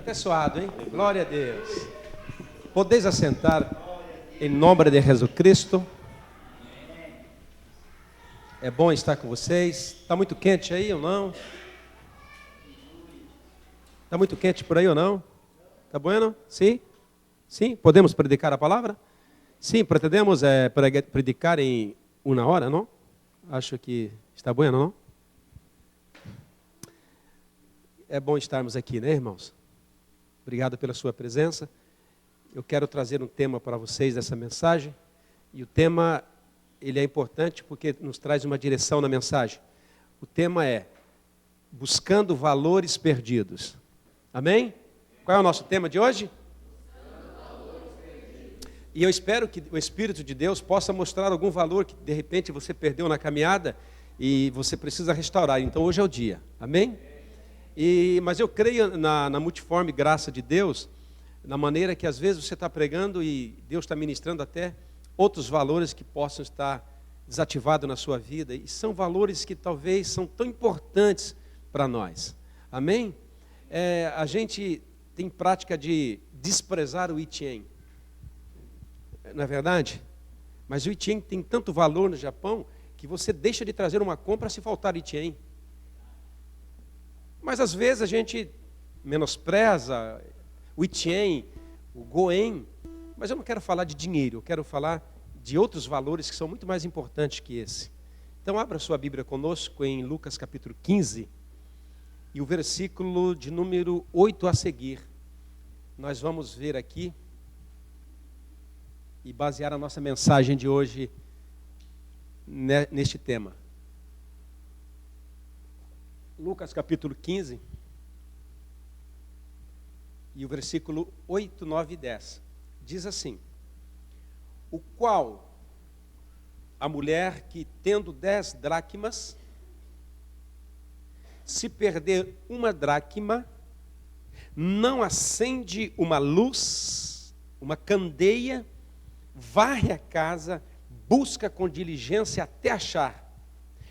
Até suado, hein? Glória a Deus. Podeis assentar em nome de Jesus Cristo. É bom estar com vocês. Está muito quente aí ou não? Está muito quente por aí ou não? Está bueno? Sim? Sim? Podemos predicar a palavra? Sim, pretendemos predicar em 1 hora, não? Acho que está bueno, não? É bom estarmos aqui, né, irmãos? Obrigado pela sua presença. Eu quero trazer um tema para vocês dessa mensagem. E o tema, ele é importante porque nos traz uma direção na mensagem. O tema é Buscando Valores Perdidos. Amém? Qual é o nosso tema de hoje? E eu espero que o Espírito de Deus possa mostrar algum valor que de repente você perdeu na caminhada e você precisa restaurar. Então hoje é o dia. Amém? Mas eu creio na multiforme graça de Deus, na maneira que às vezes você está pregando e Deus está ministrando até outros valores que possam estar desativados na sua vida. E são valores que talvez são tão importantes para nós. Amém? A gente tem prática de desprezar o Ichien. Não é verdade? Mas o Ichien tem tanto valor no Japão que você deixa de trazer uma compra se faltar Ichien. Mas às vezes a gente menospreza o Ichien, o Goen, mas eu não quero falar de dinheiro, eu quero falar de outros valores que são muito mais importantes que esse. Então abra sua Bíblia conosco em Lucas capítulo 15 e o versículo de número 8 a seguir. Nós vamos ver aqui e basear a nossa mensagem de hoje neste tema. Lucas capítulo 15, e o versículo 8, 9 e 10. Diz assim: o qual a mulher que tendo 10 dracmas, se perder uma dracma, não acende uma luz, uma candeia, varre a casa, busca com diligência até achar,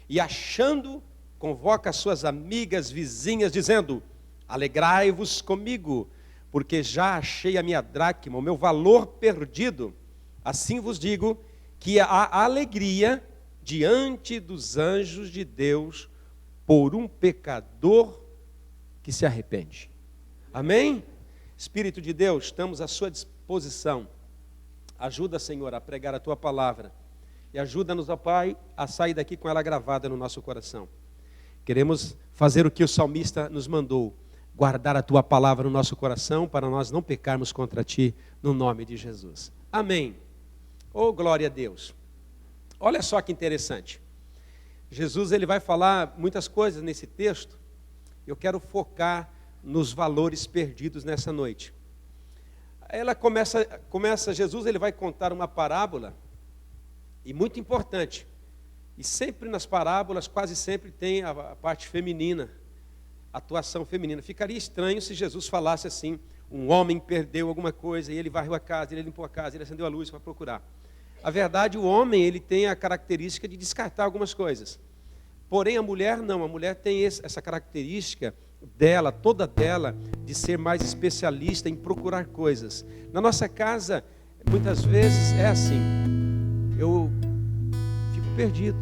e achando, convoca as suas amigas, vizinhas, dizendo: alegrai-vos comigo, porque já achei a minha dracma, o meu valor perdido. Assim vos digo que há alegria diante dos anjos de Deus por um pecador que se arrepende. Amém? Espírito de Deus, estamos à sua disposição. Ajuda, Senhor, a pregar a tua palavra. E ajuda-nos, ó Pai, a sair daqui com ela gravada no nosso coração. Queremos fazer o que o salmista nos mandou, guardar a tua palavra no nosso coração para nós não pecarmos contra ti, no nome de Jesus. Amém. Oh, glória a Deus. Olha só que interessante. Jesus ele vai falar muitas coisas nesse texto. Eu quero focar nos valores perdidos nessa noite. Ela começa Jesus ele vai contar uma parábola, e muito importante. E sempre nas parábolas, quase sempre tem a parte feminina, a atuação feminina. Ficaria estranho se Jesus falasse assim: um homem perdeu alguma coisa e ele varreu a casa, ele limpou a casa, ele acendeu a luz para procurar. A verdade, o homem ele tem a característica de descartar algumas coisas. Porém, a mulher não, a mulher tem essa característica dela, toda dela, de ser mais especialista em procurar coisas. Na nossa casa, muitas vezes é assim, eu fico perdido.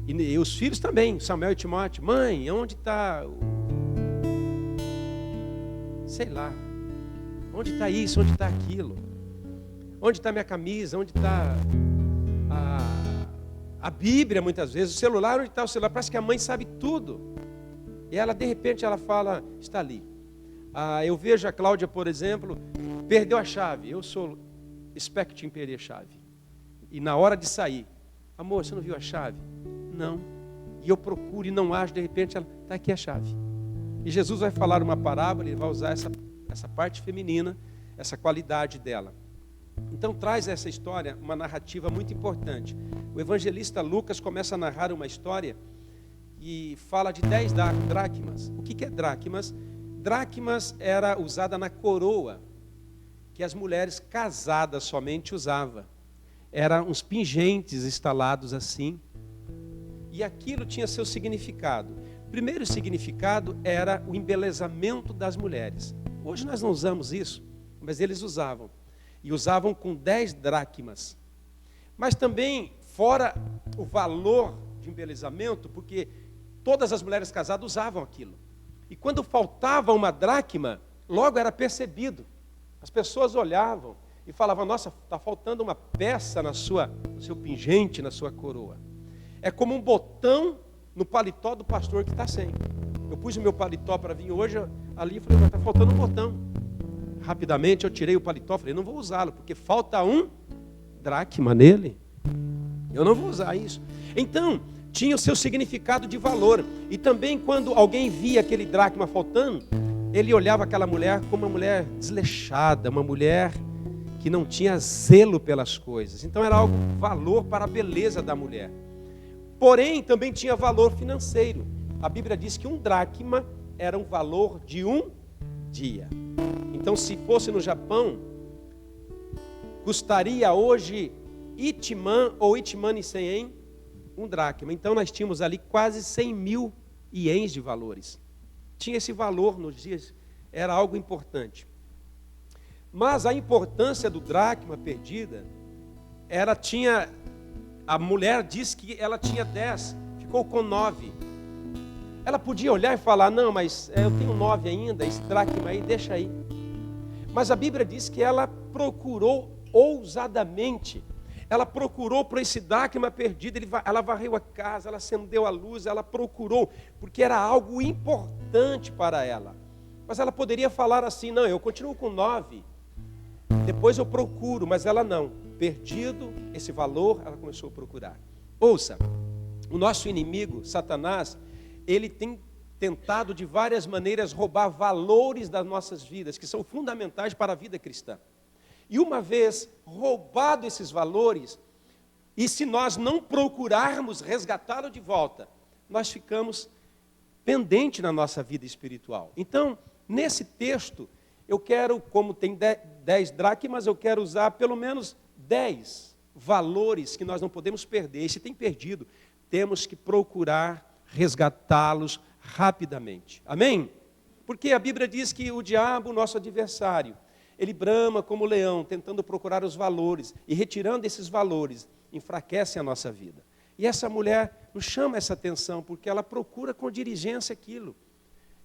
E os filhos também, Samuel e Timóteo: mãe, onde está sei lá, onde está isso, onde está aquilo? Onde está minha camisa, onde está a Bíblia muitas vezes, o celular, onde está o celular? Parece que a mãe sabe tudo. E ela, de repente, ela fala: está ali. Eu vejo a Cláudia, por exemplo, perdeu a chave. Eu sou expert em perder a chave. E na hora de sair: amor, você não viu a chave? Não. E eu procuro e não acho, de repente ela: está aqui a chave. E Jesus vai falar uma parábola, ele vai usar essa parte feminina, essa qualidade dela. Então traz essa história uma narrativa muito importante. O evangelista Lucas começa a narrar uma história e fala de 10 dracmas. O que é dracmas? Dracmas era usada na coroa, que as mulheres casadas somente usavam. Eram uns pingentes instalados assim. E aquilo tinha seu significado. Primeiro significado era o embelezamento das mulheres. Hoje nós não usamos isso, mas eles usavam. E usavam com 10 dracmas. Mas também, fora o valor de embelezamento, porque todas as mulheres casadas usavam aquilo. E quando faltava uma dracma, logo era percebido. As pessoas olhavam e falavam, nossa, está faltando uma peça no seu pingente, na sua coroa. É como um botão no paletó do pastor que está sem. Eu pus o meu paletó para vir hoje ali e falei, mas está faltando um botão. Rapidamente eu tirei o paletó, falei, não vou usá-lo, porque falta um dracma nele. Eu não vou usar isso. Então, tinha o seu significado de valor. E também quando alguém via aquele dracma faltando, ele olhava aquela mulher como uma mulher desleixada, uma mulher que não tinha zelo pelas coisas. Então era algo valor para a beleza da mulher. Porém, também tinha valor financeiro. A Bíblia diz que um dracma era um valor de um dia. Então, se fosse no Japão, custaria hoje Itiman ou Itimani 100 ien, um dracma. Então, nós tínhamos ali quase 100 mil ienes de valores. Tinha esse valor nos dias, era algo importante. Mas a importância do dracma perdida, a mulher diz que ela tinha 10, ficou com 9. Ela podia olhar e falar, não, mas eu tenho 9 ainda, esse dracma aí, deixa aí. Mas a Bíblia diz que ela procurou ousadamente, ela procurou por esse dracma perdido, ela varreu a casa, ela acendeu a luz, ela procurou, porque era algo importante para ela. Mas ela poderia falar assim, não, eu continuo com 9, depois eu procuro, mas ela não. Perdido esse valor, ela começou a procurar. Ouça, o nosso inimigo, Satanás, ele tem tentado de várias maneiras roubar valores das nossas vidas, que são fundamentais para a vida cristã. E uma vez roubado esses valores, e se nós não procurarmos resgatá-lo de volta, nós ficamos pendentes na nossa vida espiritual. Então, nesse texto, eu quero, como tem 10 dracmas, eu quero usar pelo menos 10 valores que nós não podemos perder. E se tem perdido, temos que procurar resgatá-los rapidamente. Amém? Porque a Bíblia diz que o diabo, nosso adversário, ele brama como leão, tentando procurar os valores, e retirando esses valores, enfraquece a nossa vida. E essa mulher nos chama essa atenção, porque ela procura com diligência aquilo.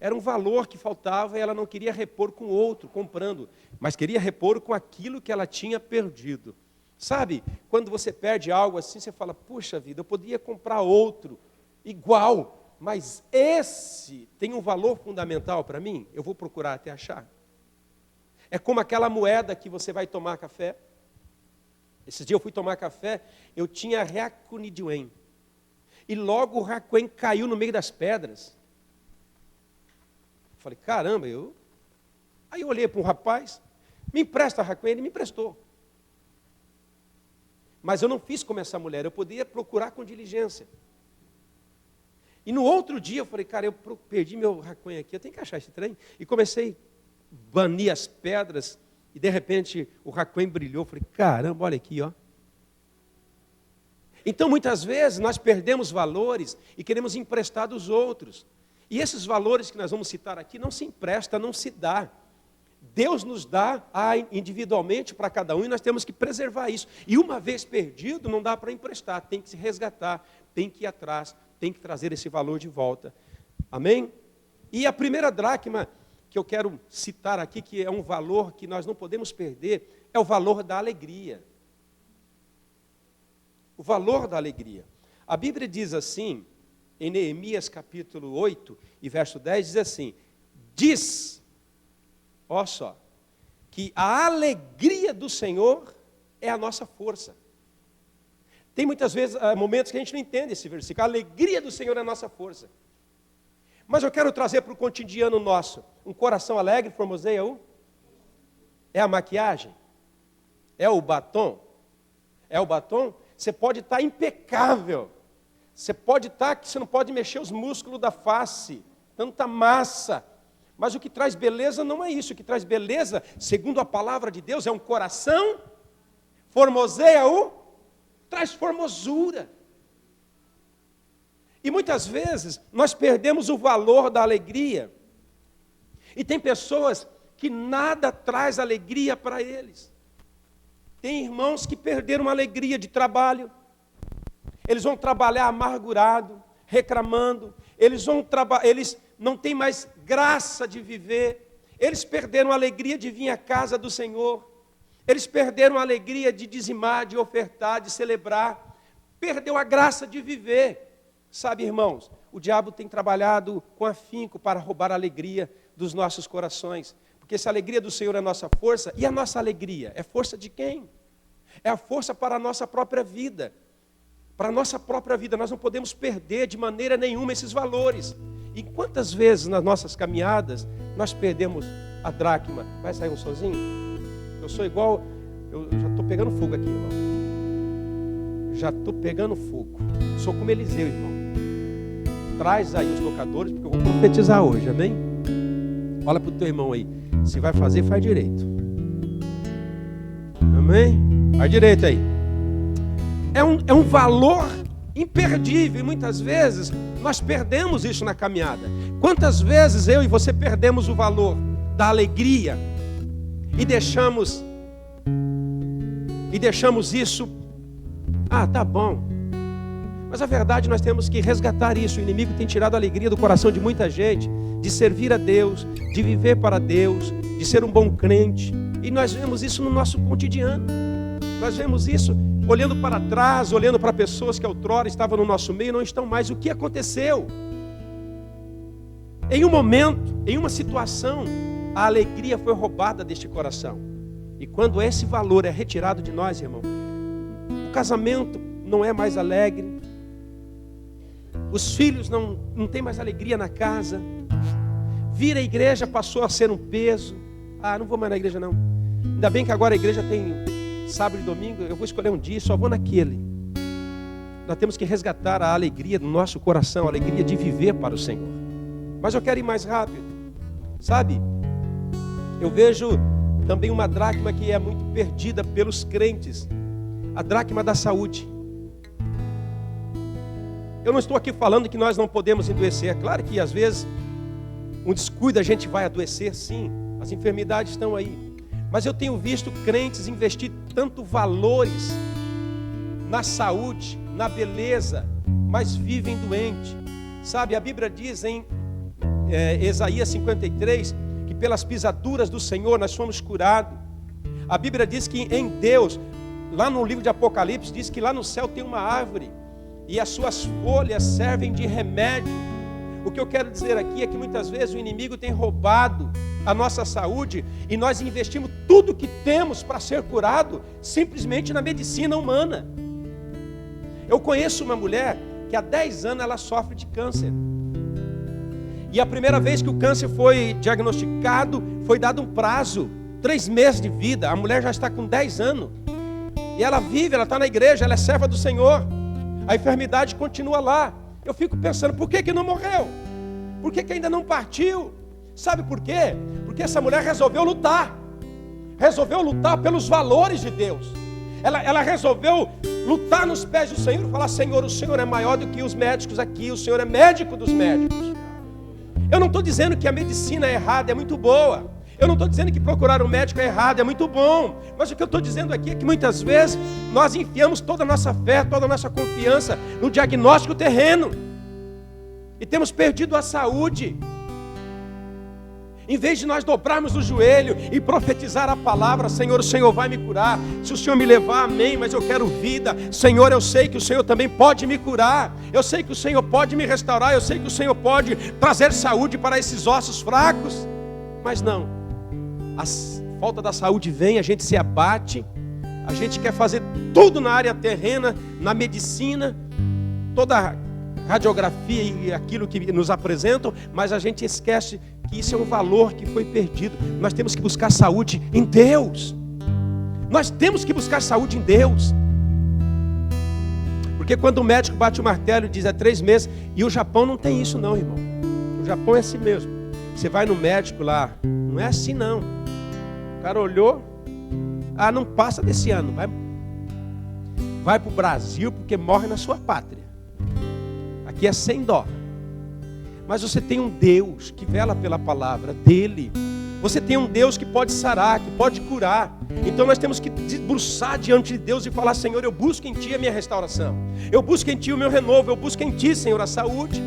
Era um valor que faltava e ela não queria repor com outro, comprando, mas queria repor com aquilo que ela tinha perdido. Sabe, quando você perde algo assim, você fala, puxa vida, eu poderia comprar outro, igual, mas esse tem um valor fundamental para mim, eu vou procurar até achar. É como aquela moeda que você vai tomar café. Esses dias eu fui tomar café, eu tinha Reacuniduen. E logo o Reacuen caiu no meio das pedras. Falei, caramba, Aí eu olhei para um rapaz, me empresta Reacuen, ele me emprestou. Mas eu não fiz como essa mulher, eu podia procurar com diligência. E no outro dia eu falei, cara, eu perdi meu Reacuen aqui, eu tenho que achar esse trem. E comecei a banir as pedras, e de repente o Reacuen brilhou, eu falei, caramba, olha aqui, ó. Então muitas vezes nós perdemos valores e queremos emprestar dos outros. E esses valores que nós vamos citar aqui não se empresta, não se dá. Deus nos dá individualmente para cada um e nós temos que preservar isso. E uma vez perdido, não dá para emprestar, tem que se resgatar, tem que ir atrás, tem que trazer esse valor de volta. Amém? E a primeira dracma que eu quero citar aqui, que é um valor que nós não podemos perder, é o valor da alegria. O valor da alegria. A Bíblia diz assim, em Neemias capítulo 8 e verso 10, diz assim, olha só, que a alegria do Senhor é a nossa força. Tem muitas vezes momentos que a gente não entende esse versículo. A alegria do Senhor é a nossa força. Mas eu quero trazer para o cotidiano nosso. Um coração alegre formoseia o? É a maquiagem? É o batom? É o batom? Você pode estar impecável. Você pode estar que você não pode mexer os músculos da face. Tanta massa. Mas o que traz beleza não é isso. O que traz beleza, segundo a palavra de Deus, é um coração. Formoseia o? Traz formosura. E muitas vezes nós perdemos o valor da alegria. E tem pessoas que nada traz alegria para eles. Tem irmãos que perderam a alegria de trabalho. Eles vão trabalhar amargurado, reclamando. Eles não têm mais graça de viver. Eles perderam a alegria de vir à casa do Senhor. Eles perderam a alegria de dizimar, de ofertar, de celebrar. Perdeu a graça de viver. Sabe, irmãos, o diabo tem trabalhado com afinco para roubar a alegria dos nossos corações. Porque se a alegria do Senhor é a nossa força, e a nossa alegria é força de quem? É a força para a nossa própria vida. Para a nossa própria vida, nós não podemos perder de maneira nenhuma esses valores. E quantas vezes nas nossas caminhadas nós perdemos a dracma? Vai sair um sozinho? Eu sou igual, eu já estou pegando fogo aqui, irmão. Já estou pegando fogo. Sou como Eliseu, irmão. Traz aí os tocadores, porque eu vou profetizar hoje, amém? Fala para o teu irmão aí. Se vai fazer, faz direito. Amém? Faz direito aí. É um valor imperdível. E muitas vezes nós perdemos isso na caminhada. Quantas vezes eu e você perdemos o valor da alegria e deixamos isso. Ah, tá bom. Mas a verdade, nós temos que resgatar isso. O inimigo tem tirado a alegria do coração de muita gente, de servir a Deus, de viver para Deus, de ser um bom crente. E nós vemos isso no nosso cotidiano. Nós vemos isso olhando para trás, olhando para pessoas que outrora estavam no nosso meio e não estão mais. O que aconteceu? Em um momento, em uma situação, a alegria foi roubada deste coração. E quando esse valor é retirado de nós, irmão, o casamento não é mais alegre, os filhos não têm mais alegria na casa, vir à igreja passou a ser um peso. Ah, não vou mais na igreja não. Ainda bem que agora a igreja tem sábado e domingo, eu vou escolher um dia, só vou naquele. Nós temos que resgatar a alegria do nosso coração, a alegria de viver para o Senhor. Mas eu quero ir mais rápido. Sabe, eu vejo também uma dracma que é muito perdida pelos crentes. A dracma da saúde. Eu não estou aqui falando que nós não podemos adoecer. É claro que às vezes um descuido a gente vai adoecer, sim. As enfermidades estão aí. Mas eu tenho visto crentes investir tanto valores na saúde, na beleza, mas vivem doentes. Sabe, a Bíblia diz em Isaías 53, que pelas pisaduras do Senhor nós fomos curados. A Bíblia diz que em Deus, lá no livro de Apocalipse, diz que lá no céu tem uma árvore e as suas folhas servem de remédio. O que eu quero dizer aqui é que muitas vezes o inimigo tem roubado a nossa saúde e nós investimos tudo que temos para ser curado simplesmente na medicina humana. Eu conheço uma mulher que há 10 anos ela sofre de câncer. E a primeira vez que o câncer foi diagnosticado, foi dado um prazo, 3 meses de vida. A mulher já está com 10 anos. E ela vive, ela está na igreja, ela é serva do Senhor. A enfermidade continua lá. Eu fico pensando, por que não morreu? Por que ainda não partiu? Sabe por quê? Porque essa mulher resolveu lutar. Resolveu lutar pelos valores de Deus. Ela resolveu lutar nos pés do Senhor e falar, Senhor, o Senhor é maior do que os médicos aqui. O Senhor é médico dos médicos. Eu não estou dizendo que a medicina é errada, é muito boa. Eu não estou dizendo que procurar um médico é errado, é muito bom. Mas o que eu estou dizendo aqui é que muitas vezes nós enfiamos toda a nossa fé, toda a nossa confiança no diagnóstico terreno. E temos perdido a saúde. Em vez de nós dobrarmos o joelho e profetizar a palavra, Senhor, o Senhor vai me curar. Se o Senhor me levar, amém, mas eu quero vida. Senhor, eu sei que o Senhor também pode me curar. Eu sei que o Senhor pode me restaurar. Eu sei que o Senhor pode trazer saúde para esses ossos fracos. Mas não. A falta da saúde vem, a gente se abate. A gente quer fazer tudo na área terrena, na medicina. Toda a radiografia e aquilo que nos apresentam, mas a gente esquece que isso é um valor que foi perdido. Nós temos que buscar saúde em Deus. Nós temos que buscar saúde em Deus. Porque quando o médico bate o martelo e diz 3 meses, e o Japão não tem isso não, irmão. O Japão é assim mesmo. Você vai no médico lá, não é assim não. O cara olhou, não passa desse ano, vai para o Brasil porque morre na sua pátria. que é sem dó. Mas você tem um Deus que vela pela palavra dele. Você tem um Deus que pode sarar, que pode curar. Então nós temos que debruçar diante de Deus e falar: Senhor, eu busco em Ti a minha restauração. Eu busco em Ti o meu renovo. Eu busco em Ti, Senhor, a saúde.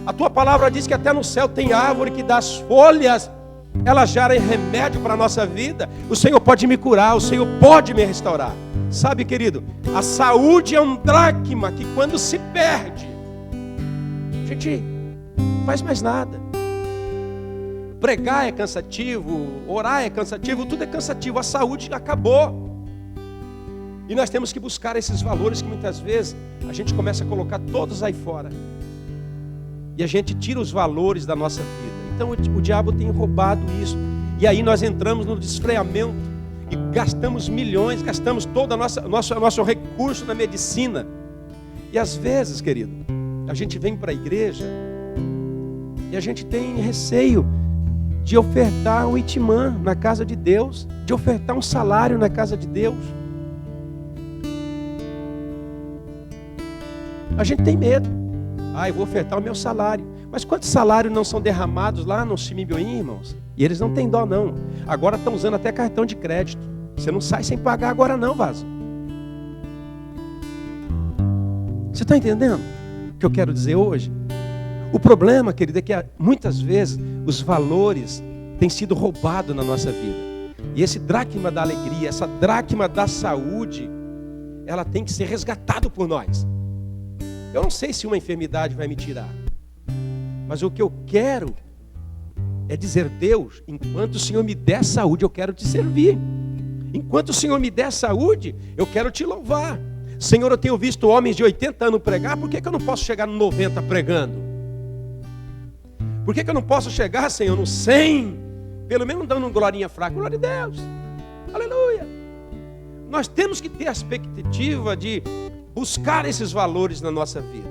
A Tua palavra diz que até no céu tem árvore que dá as folhas. Elas gerem remédio para a nossa vida. O Senhor pode me curar, o Senhor pode me restaurar. Sabe, querido, a saúde é um dracma que quando se perde, a gente não faz mais nada. Pregar é cansativo, orar é cansativo, tudo é cansativo. A saúde acabou. E nós temos que buscar esses valores que muitas vezes a gente começa a colocar todos aí fora. E a gente tira os valores da nossa vida. Então o diabo tem roubado isso. E aí nós entramos no desfreamento e gastamos milhões, gastamos todo nosso recurso na medicina. E às vezes, querido, a gente vem para a igreja e a gente tem receio de ofertar um itimã na casa de Deus, de ofertar um salário na casa de Deus. A gente tem medo. Eu vou ofertar o meu salário. Mas quantos salários não são derramados lá no Chimibioim, irmãos? E eles não têm dó, não. Agora estão usando até cartão de crédito. Você não sai sem pagar agora não, vaso. Você está entendendo o que eu quero dizer hoje? O problema, querido, é que muitas vezes os valores têm sido roubados na nossa vida. E esse dracma da alegria, essa dracma da saúde, ela tem que ser resgatada por nós. Eu não sei se uma enfermidade vai me tirar. Mas o que eu quero é dizer: Deus, enquanto o Senhor me der saúde, eu quero te servir. Enquanto o Senhor me der saúde, eu quero te louvar. Senhor, eu tenho visto homens de 80 anos pregar, por que eu não posso chegar no 90 pregando? Por que eu não posso chegar, Senhor, no 100? Pelo menos dando um glorinha fraca. Glória a Deus. Aleluia. Nós temos que ter a expectativa de buscar esses valores na nossa vida.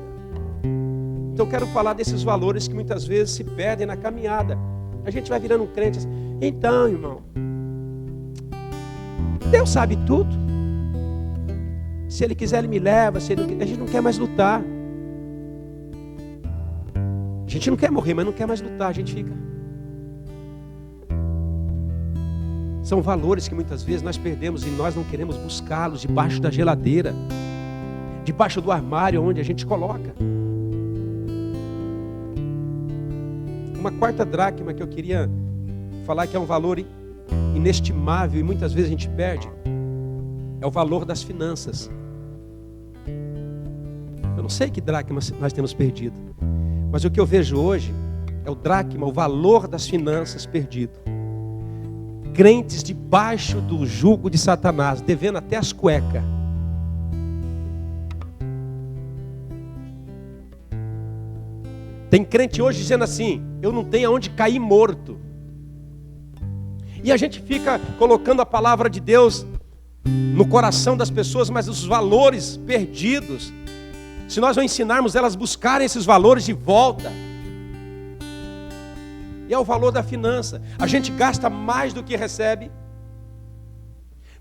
Então eu quero falar desses valores que muitas vezes se perdem na caminhada. A gente vai virando um crente assim: então, irmão, Deus sabe tudo. Se Ele quiser, Ele me leva. Se Ele não quiser, a gente não quer mais lutar. A gente não quer morrer, mas não quer mais lutar. A gente fica. São valores que muitas vezes nós perdemos e nós não queremos buscá-los debaixo da geladeira, debaixo do armário onde a gente coloca. Uma quarta dracma que eu queria falar, que é um valor inestimável e muitas vezes a gente perde, é o valor das finanças. Eu não sei que dracma nós temos perdido, mas o que eu vejo hoje é o dracma, o valor das finanças perdido. Crentes debaixo do jugo de Satanás, devendo até as cuecas. Tem crente hoje dizendo assim: eu não tenho aonde cair morto. E a gente fica colocando a palavra de Deus no coração das pessoas, mas os valores perdidos, se nós não ensinarmos elas a buscarem esses valores de volta. E é o valor da finança. A gente gasta mais do que recebe.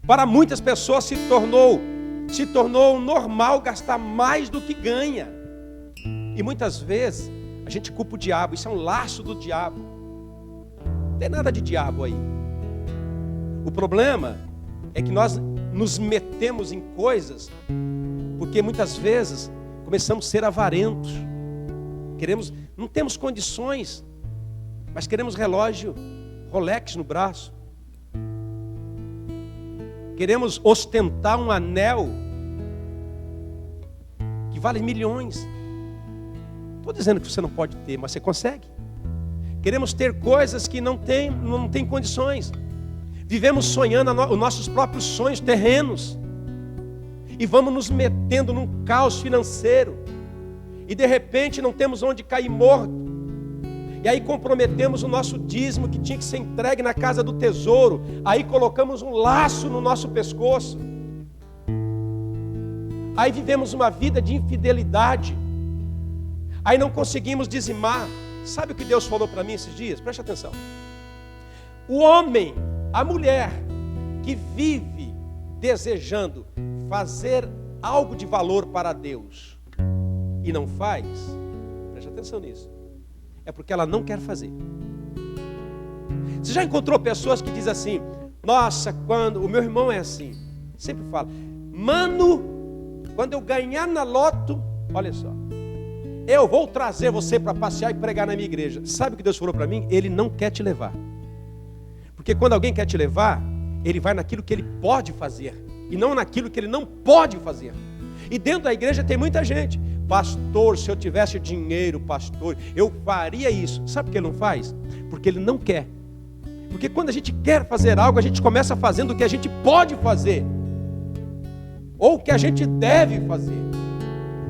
Para muitas pessoas se tornou normal gastar mais do que ganha. E muitas vezes a gente culpa o diabo. Isso é um laço do diabo. Não tem nada de diabo aí. O problema é que nós nos metemos em coisas porque muitas vezes começamos a ser avarentos. Não temos condições, mas queremos relógio Rolex no braço. Queremos ostentar um anel que vale milhões. Estou dizendo que você não pode ter, mas você consegue. Queremos ter coisas que não tem condições. Vivemos sonhando os nossos próprios sonhos terrenos. E vamos nos metendo num caos financeiro. E de repente não temos onde cair morto. E aí comprometemos o nosso dízimo que tinha que ser entregue na casa do tesouro. Aí colocamos um laço no nosso pescoço. Aí vivemos uma vida de infidelidade. Aí não conseguimos dizimar. Sabe o que Deus falou para mim esses dias? Preste atenção. O homem, a mulher que vive desejando fazer algo de valor para Deus e não faz, atenção nisso. É porque ela não quer fazer. Você já encontrou pessoas que dizem assim: nossa, quando o meu irmão é assim, sempre fala, mano, quando eu ganhar na loto, olha só, eu vou trazer você para passear e pregar na minha igreja. Sabe o que Deus falou para mim? Ele não quer te levar. Porque quando alguém quer te levar, ele vai naquilo que ele pode fazer e não naquilo que ele não pode fazer. E dentro da igreja tem muita gente: pastor, se eu tivesse dinheiro, pastor, eu faria isso. Sabe por que ele não faz? Porque ele não quer. Porque quando a gente quer fazer algo, a gente começa fazendo o que a gente pode fazer, ou o que a gente deve fazer.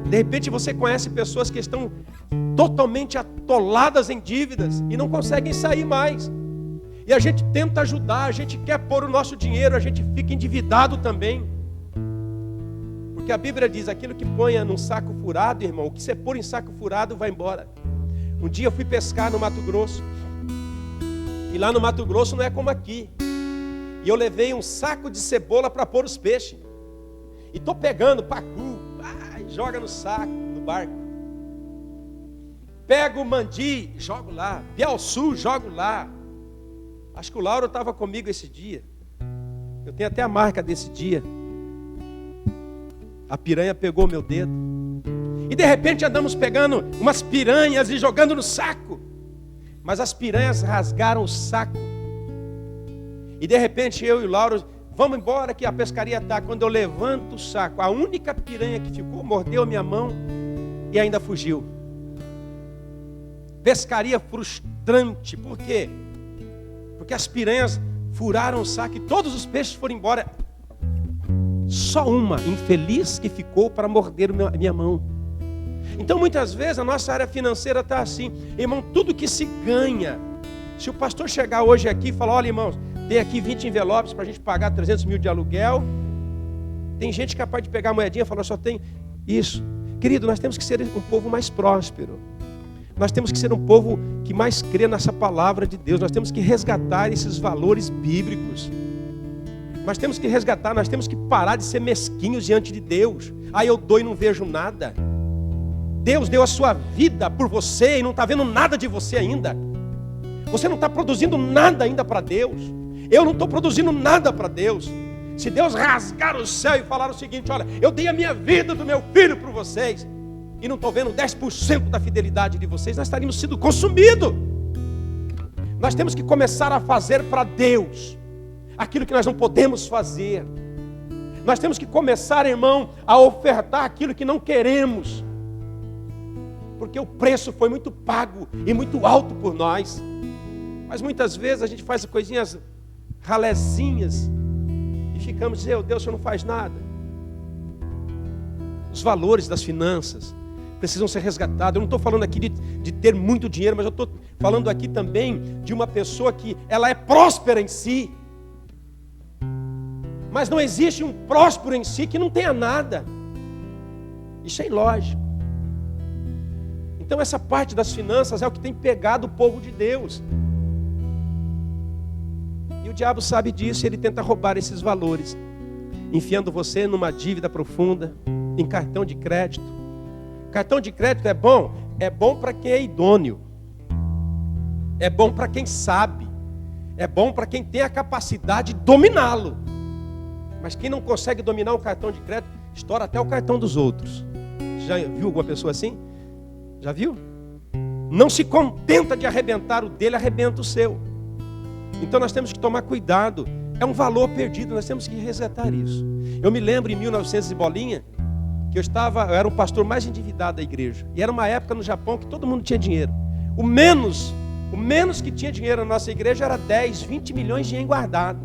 De repente você conhece pessoas que estão totalmente atoladas em dívidas e não conseguem sair mais. E a gente tenta ajudar, a gente quer pôr o nosso dinheiro, a gente fica endividado também. Porque a Bíblia diz: aquilo que ponha num saco furado, irmão, o que você pôr em saco furado vai embora. Um dia eu fui pescar no Mato Grosso. E lá no Mato Grosso não é como aqui. E eu levei um saco de cebola para pôr os peixes. E estou pegando pacu, joga no saco, no barco. Pego o mandi, jogo lá. Piauçu, jogo lá. Acho que o Lauro estava comigo esse dia. Eu tenho até a marca desse dia. A piranha pegou meu dedo. E de repente andamos pegando umas piranhas e jogando no saco. Mas as piranhas rasgaram o saco. E de repente eu e o Lauro, vamos embora que a pescaria está. Quando eu levanto o saco, a única piranha que ficou mordeu a minha mão e ainda fugiu. Pescaria frustrante. Por quê? Porque as piranhas furaram o saco e todos os peixes foram embora. Só uma infeliz que ficou para morder a minha mão. Então muitas vezes a nossa área financeira está assim. Irmão, tudo que se ganha. Se o pastor chegar hoje aqui e falar: olha, irmãos, tem aqui 20 envelopes para a gente pagar 300 mil de aluguel. Tem gente capaz de pegar a moedinha e falar: só tem isso. Querido, nós temos que ser um povo mais próspero. Nós temos que ser um povo que mais crê nessa palavra de Deus. Nós temos que resgatar esses valores bíblicos. Nós temos que resgatar, nós temos que parar de ser mesquinhos diante de Deus. Eu dou e não vejo nada. Deus deu a sua vida por você e não está vendo nada de você ainda. Você não está produzindo nada ainda para Deus. Eu não estou produzindo nada para Deus. Se Deus rasgar o céu e falar o seguinte: olha, eu dei a minha vida do meu filho para vocês, e não estou vendo 10% da fidelidade de vocês, nós estaríamos sendo consumidos. Nós temos que começar a fazer para Deus aquilo que nós não podemos fazer. Nós temos que começar, irmão, a ofertar aquilo que não queremos. Porque o preço foi muito pago e muito alto por nós. Mas muitas vezes a gente faz coisinhas ralezinhas e ficamos dizendo: Deus, o Senhor não faz nada. Os valores das finanças precisam ser resgatados. Eu não estou falando aqui de ter muito dinheiro, mas eu estou falando aqui também de uma pessoa que ela é próspera em si. Mas não existe um próspero em si que não tenha nada. Isso é ilógico. Então essa parte das finanças é o que tem pegado o povo de Deus. E o diabo sabe disso e ele tenta roubar esses valores, enfiando você numa dívida profunda, em cartão de crédito. Cartão de crédito é bom para quem é idôneo. É bom para quem sabe. É bom para quem tem a capacidade de dominá-lo. Mas quem não consegue dominar um cartão de crédito, estoura até o cartão dos outros. Já viu alguma pessoa assim? Já viu? Não se contenta de arrebentar o dele, arrebenta o seu. Então nós temos que tomar cuidado. É um valor perdido, nós temos que resgatar isso. Eu me lembro em 1900 e bolinha, que eu era o pastor mais endividado da igreja. E era uma época no Japão que todo mundo tinha dinheiro. O menos que tinha dinheiro na nossa igreja era 10, 20 milhões de ien guardado.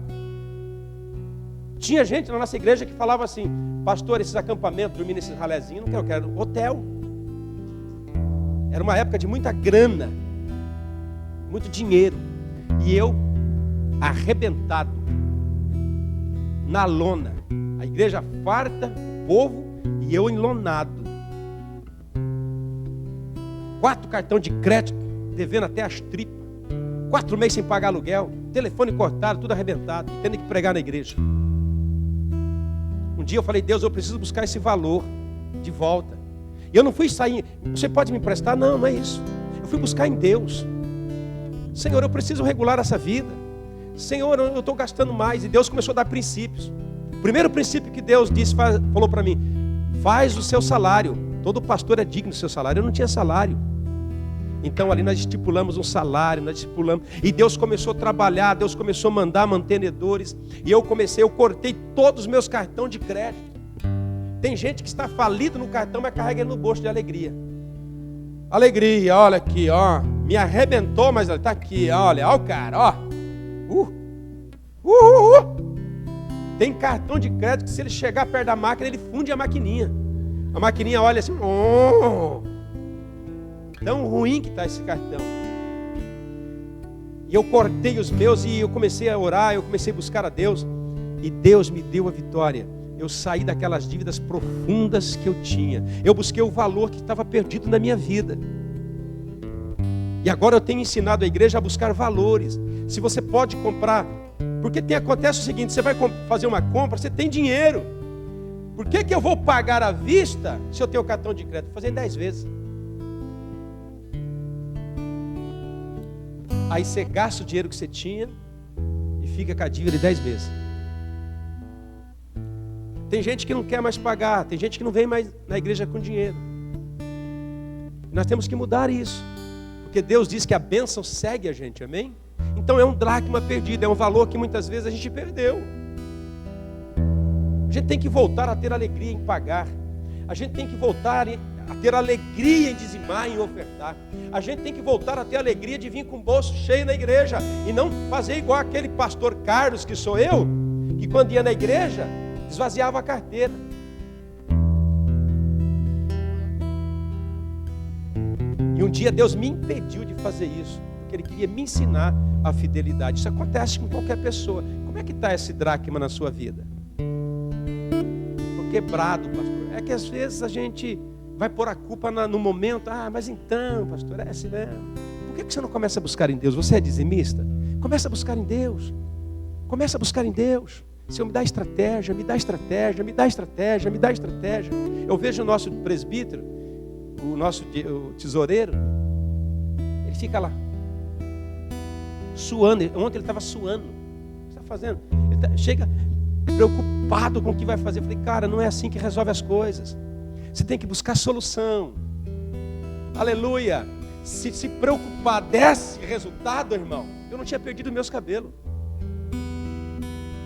Tinha gente na nossa igreja que falava assim: pastor, esses acampamentos, dormir nesses ralezinhos, não quero, hotel. Era uma época de muita grana, muito dinheiro. E eu, arrebentado, na lona. A igreja farta, o povo, e eu enlonado. 4 cartões de crédito, devendo até as tripas. 4 meses sem pagar aluguel, telefone cortado, tudo arrebentado, e tendo que pregar na igreja. Um dia eu falei: Deus, eu preciso buscar esse valor de volta. Eu não fui sair, você pode me emprestar? Não, não é isso. Eu fui buscar em Deus. Senhor, eu preciso regular essa vida. Senhor, eu estou gastando mais. E Deus começou a dar princípios. O primeiro princípio que Deus disse, falou para mim: faz o seu salário. Todo pastor é digno do seu salário. Eu não tinha salário. Então ali nós estipulamos um salário, e Deus começou a trabalhar, Deus começou a mandar mantenedores, e eu cortei todos os meus cartões de crédito. Tem gente que está falido no cartão, mas carrega ele no bolso de alegria. Alegria, olha aqui, ó, me arrebentou, mas ele está aqui, olha o cara, ó. Tem cartão de crédito que se ele chegar perto da máquina, ele funde a maquininha. A maquininha olha assim, tão ruim que está esse cartão. E eu cortei os meus e eu comecei a orar, eu comecei a buscar a Deus. E Deus me deu a vitória. Eu saí daquelas dívidas profundas que eu tinha. Eu busquei o valor que estava perdido na minha vida. E agora eu tenho ensinado a igreja a buscar valores. Se você pode comprar, porque acontece o seguinte, você vai fazer uma compra, você tem dinheiro. Por que eu vou pagar à vista se eu tenho o cartão de crédito? Vou fazer 10 vezes. Aí você gasta o dinheiro que você tinha e fica com a dívida de 10 vezes. Tem gente que não quer mais pagar, tem gente que não vem mais na igreja com dinheiro. Nós temos que mudar isso, porque Deus diz que a bênção segue a gente, amém? Então é um dracma perdido, é um valor que muitas vezes a gente perdeu. A gente tem que voltar a ter alegria em pagar. A gente tem que voltar a ter alegria em dizimar, em ofertar. A gente tem que voltar a ter alegria de vir com o bolso cheio na igreja. E não fazer igual aquele pastor Carlos, que sou eu, que quando ia na igreja, esvaziava a carteira. E um dia Deus me impediu de fazer isso, porque Ele queria me ensinar a fidelidade. Isso acontece com qualquer pessoa. Como é que está esse dracma na sua vida? Estou quebrado, pastor. É que às vezes a gente vai pôr a culpa no momento. Mas então, pastor, é assim mesmo. Por que você não começa a buscar em Deus? Você é dizimista? Começa a buscar em Deus. Começa a buscar em Deus. Senhor, me dá estratégia, me dá estratégia, me dá estratégia, me dá estratégia. Eu vejo o nosso presbítero, o tesoureiro, ele fica lá, suando. Ontem ele estava suando. O que você está fazendo? Ele chega preocupado com o que vai fazer. Eu falei, cara, não é assim que resolve as coisas. Você tem que buscar solução. Aleluia. Se preocupar desse resultado, irmão, eu não tinha perdido meus cabelos.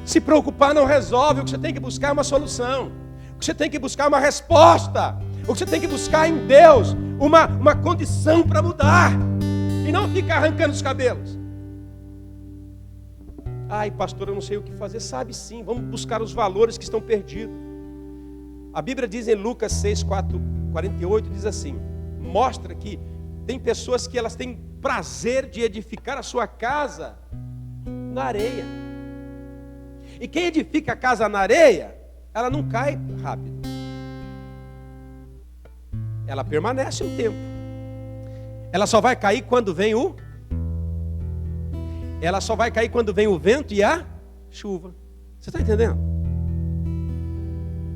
Se preocupar não resolve. O que você tem que buscar é uma solução. O que você tem que buscar é uma resposta. O que você tem que buscar em Deus uma condição para mudar. E não ficar arrancando os cabelos. Ai, pastor, eu não sei o que fazer. Sabe sim, vamos buscar os valores que estão perdidos. A Bíblia diz em Lucas 6, 48, diz assim, mostra que tem pessoas que elas têm prazer de edificar a sua casa na areia. E quem edifica a casa na areia, ela não cai rápido. Ela permanece um tempo. Ela só vai cair quando vem o vento e a chuva. Você está entendendo?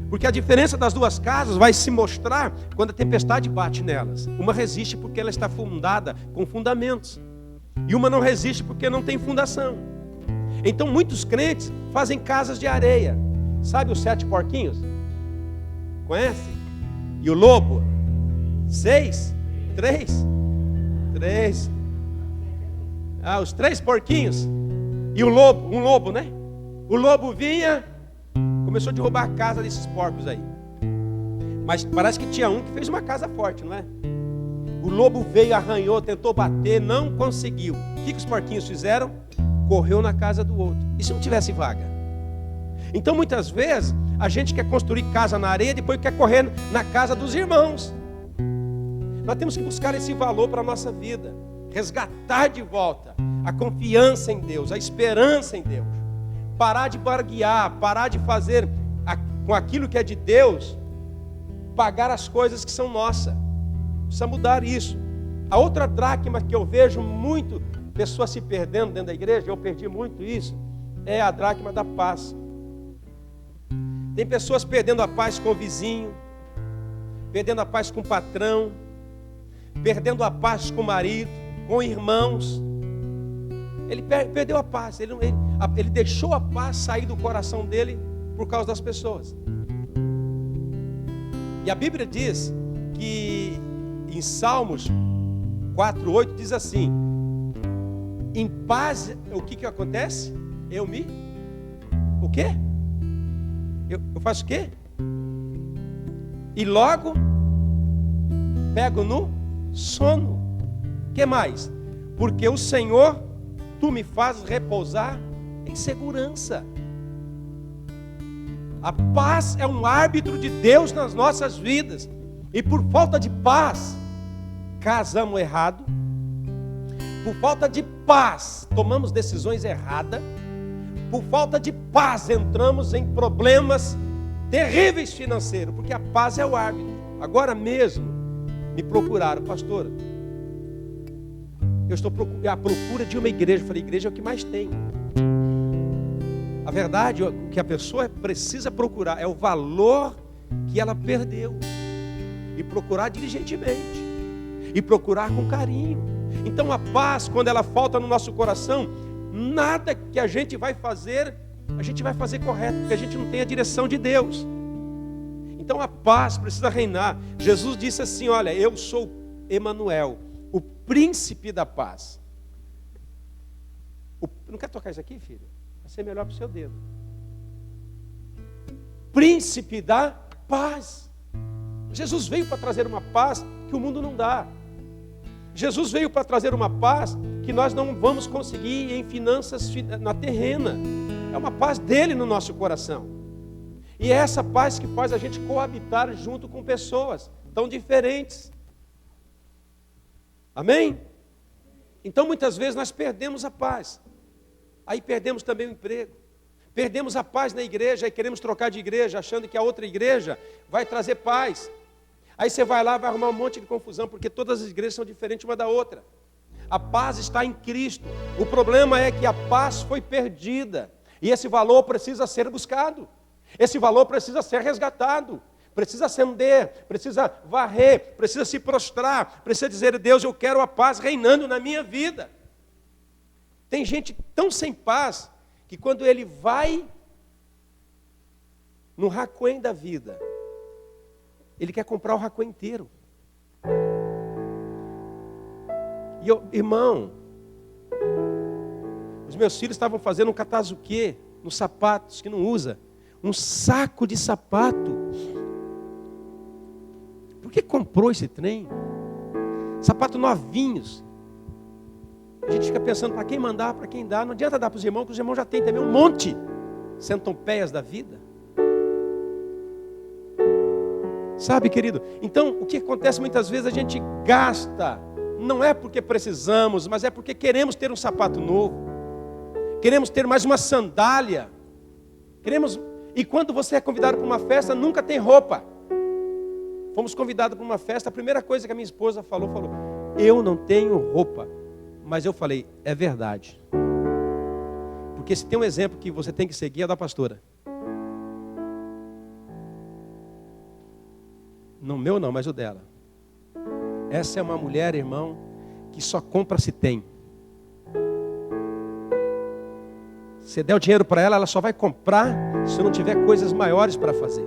Porque a diferença das duas casas vai se mostrar quando a tempestade bate nelas. Uma resiste porque ela está fundada com fundamentos. E uma não resiste porque não tem fundação. Então muitos crentes fazem casas de areia. Sabe os 7 porquinhos? Conhece? E o lobo? 6? 3? Os 3 porquinhos. E o lobo, um lobo, né? O lobo vinha, começou a derrubar a casa desses porcos aí. Mas parece que tinha um que fez uma casa forte, não é? O lobo veio, arranhou, tentou bater, não conseguiu. O que os porquinhos fizeram? Correu na casa do outro. E se não tivesse vaga? Então muitas vezes a gente quer construir casa na areia, depois quer correr na casa dos irmãos. Nós temos que buscar esse valor para a nossa vida. Resgatar de volta a confiança em Deus, a esperança em Deus. Parar de barguear, parar de fazer com aquilo que é de Deus, pagar as coisas que são nossas. Precisa mudar isso. A outra dracma que eu vejo muito pessoas se perdendo dentro da igreja, eu perdi muito isso, é a dracma da paz. Tem pessoas perdendo a paz com o vizinho, perdendo a paz com o patrão, perdendo a paz com o marido, com irmãos. Ele perdeu a paz, ele deixou a paz sair do coração dele por causa das pessoas. E a Bíblia diz que em Salmos 4:8 diz assim: em paz, o que acontece? O quê? Eu faço o quê? E logo pego no sono. O que mais? Porque o Senhor, tu me fazes repousar em segurança. A paz é um árbitro de Deus nas nossas vidas. E por falta de paz, casamos errado. Por falta de paz, tomamos decisões erradas. Por falta de paz, entramos em problemas terríveis financeiros. Porque a paz é o árbitro. Agora mesmo, me procuraram, pastor. Eu estou à procura de uma igreja. Eu falei, igreja é o que mais tem. A verdade, o que a pessoa precisa procurar é o valor que ela perdeu. E procurar diligentemente. E procurar com carinho. Então a paz, quando ela falta no nosso coração, nada que a gente vai fazer correto, porque a gente não tem a direção de Deus. Então a paz precisa reinar. Jesus disse assim, olha, eu sou Emanuel, o príncipe da paz. Não quer tocar isso aqui, filho? Vai ser melhor para o seu dedo. Príncipe da paz. Jesus veio para trazer uma paz que o mundo não dá. Jesus veio para trazer uma paz que nós não vamos conseguir em finanças na terrena. É uma paz dele no nosso coração. E é essa paz que faz a gente coabitar junto com pessoas tão diferentes. Amém? Então muitas vezes nós perdemos a paz. Aí perdemos também o emprego. Perdemos a paz na igreja e queremos trocar de igreja, achando que a outra igreja vai trazer paz. Aí você vai lá, vai arrumar um monte de confusão, porque todas as igrejas são diferentes uma da outra. A paz está em Cristo. O problema é que a paz foi perdida. E esse valor precisa ser buscado. Esse valor precisa ser resgatado. Precisa acender, precisa varrer, precisa se prostrar, precisa dizer, Deus, eu quero a paz reinando na minha vida. Tem gente tão sem paz, que quando ele vai no Racoém da vida, ele quer comprar o Racoém inteiro. E eu, irmão, os meus filhos estavam fazendo um catazuquê nos sapatos que não usa. Um saco de sapato. Por que comprou esse trem? Sapato novinhos. A gente fica pensando para quem mandar, para quem dá. Não adianta dar para os irmãos, porque os irmãos já têm também um monte. Centopeias da vida. Sabe, querido? Então, o que acontece muitas vezes, a gente gasta. Não é porque precisamos, mas é porque queremos ter um sapato novo. Queremos ter mais uma sandália. E quando você é convidado para uma festa, nunca tem roupa. Fomos convidados para uma festa, a primeira coisa que a minha esposa falou, eu não tenho roupa. Mas eu falei, é verdade. Porque se tem um exemplo que você tem que seguir, é da pastora. Não meu não, mas o dela. Essa é uma mulher, irmão, que só compra se tem. Se der o dinheiro para ela, ela só vai comprar se não tiver coisas maiores para fazer.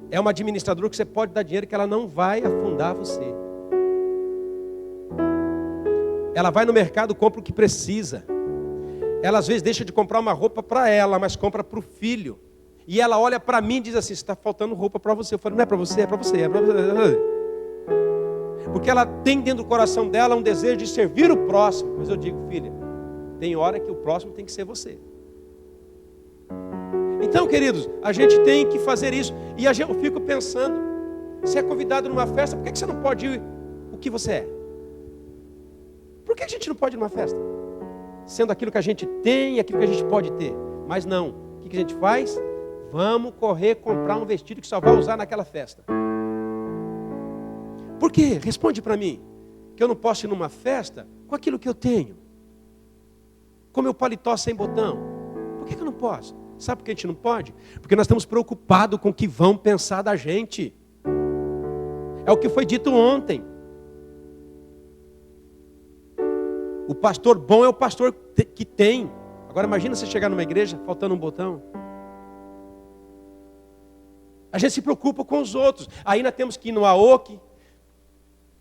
É uma administradora que você pode dar dinheiro que ela não vai afundar você. Ela vai no mercado, compra o que precisa. Ela às vezes deixa de comprar uma roupa para ela, mas compra para o filho. E ela olha para mim e diz assim, está faltando roupa para você. Eu falo, não é para você, é para você, é para você. Porque ela tem dentro do coração dela um desejo de servir o próximo. Mas eu digo, filha, tem hora que o próximo tem que ser você. Então, queridos, a gente tem que fazer isso. E eu fico pensando, se é convidado numa festa, por que você não pode ir o que você é? Por que a gente não pode ir numa festa? Sendo aquilo que a gente tem, aquilo que a gente pode ter. Mas não, o que a gente faz? Vamos correr comprar um vestido que só vai usar naquela festa. Por quê? Responde para mim. Que eu não posso ir numa festa com aquilo que eu tenho. Com meu paletó sem botão. Por que eu não posso? Sabe por que a gente não pode? Porque nós estamos preocupados com o que vão pensar da gente. É o que foi dito ontem. O pastor bom é o pastor que tem. Agora imagina você chegar numa igreja faltando um botão. A gente se preocupa com os outros. Aí nós temos que ir no AOC,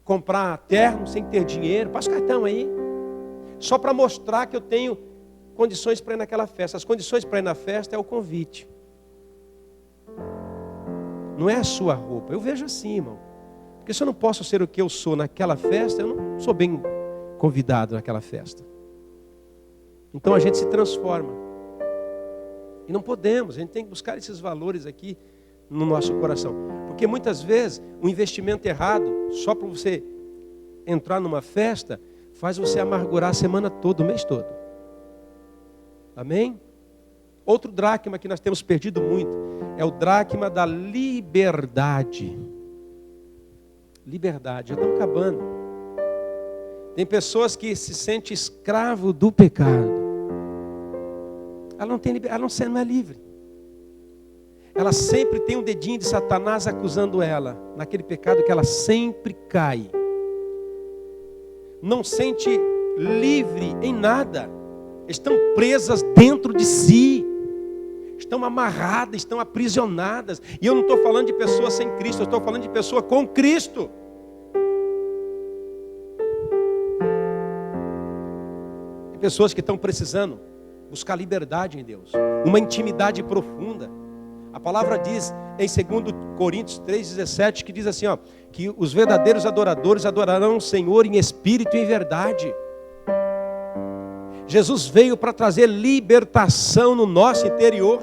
comprar terno sem ter dinheiro. Passa o cartão aí. Só para mostrar que eu tenho condições para ir naquela festa. As condições para ir na festa é o convite. Não é a sua roupa. Eu vejo assim, irmão. Porque se eu não posso ser o que eu sou naquela festa, eu não sou bem convidado naquela festa. Então a gente se transforma. E não podemos. A gente tem que buscar esses valores aqui no nosso coração. Porque muitas vezes o investimento errado, só para você entrar numa festa, faz você amargurar a semana toda, o mês todo. Amém? Outro dracma que nós temos perdido muito é o dracma da liberdade. Liberdade, já estão acabando. Tem pessoas que se sentem escravo do pecado. Ela não é livre. Ela sempre tem um dedinho de Satanás acusando ela, naquele pecado que ela sempre cai. Não sente livre em nada. Estão presas dentro de si. Estão amarradas, estão aprisionadas. E eu não estou falando de pessoas sem Cristo, eu estou falando de pessoa com Cristo. Tem pessoas que estão precisando buscar liberdade em Deus, uma intimidade profunda. A palavra diz em 2 Coríntios 3,17, que diz assim, ó, que os verdadeiros adoradores adorarão o Senhor em espírito e em verdade. Jesus veio para trazer libertação no nosso interior.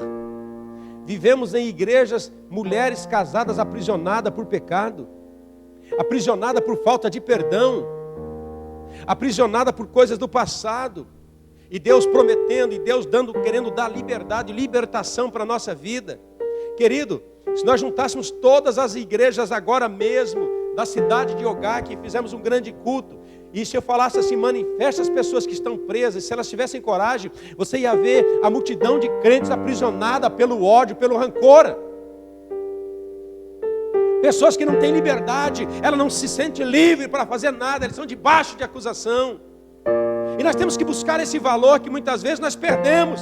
Vivemos em igrejas, mulheres casadas aprisionadas por pecado, aprisionadas por falta de perdão, aprisionadas por coisas do passado. E Deus prometendo, e Deus querendo dar liberdade, libertação para a nossa vida. Querido, se nós juntássemos todas as igrejas agora mesmo, da cidade de Ogaque, fizemos um grande culto, e se eu falasse assim, manifeste as pessoas que estão presas, se elas tivessem coragem, você ia ver a multidão de crentes aprisionada pelo ódio, pelo rancor. Pessoas que não têm liberdade, ela não se sente livre para fazer nada, eles são debaixo de acusação. E nós temos que buscar esse valor que muitas vezes nós perdemos.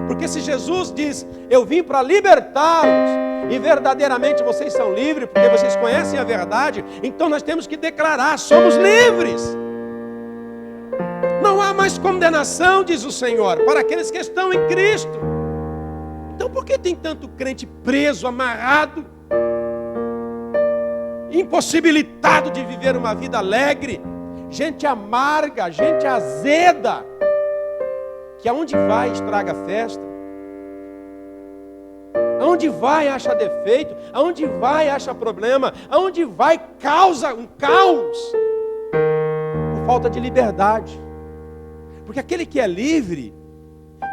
Porque se Jesus diz, eu vim para libertá-los, e verdadeiramente vocês são livres, porque vocês conhecem a verdade, então nós temos que declarar, somos livres. Não há mais condenação, diz o Senhor, para aqueles que estão em Cristo. Então por que tem tanto crente preso, amarrado, impossibilitado de viver uma vida alegre? Gente amarga, gente azeda, que aonde vai estraga a festa, aonde vai acha defeito, aonde vai acha problema, aonde vai causa um caos, por falta de liberdade. Porque aquele que é livre,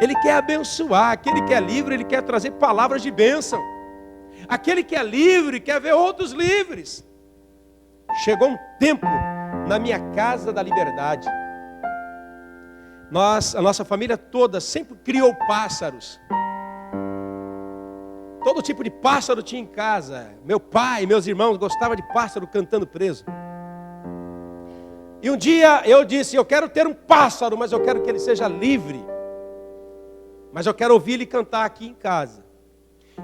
ele quer abençoar, aquele que é livre, ele quer trazer palavras de bênção, aquele que é livre quer ver outros livres. Chegou um tempo na minha casa da liberdade. A nossa família toda sempre criou pássaros. Todo tipo de pássaro tinha em casa. Meu pai, meus irmãos gostavam de pássaro cantando preso. E um dia eu disse, eu quero ter um pássaro, mas eu quero que ele seja livre. Mas eu quero ouvir ele cantar aqui em casa.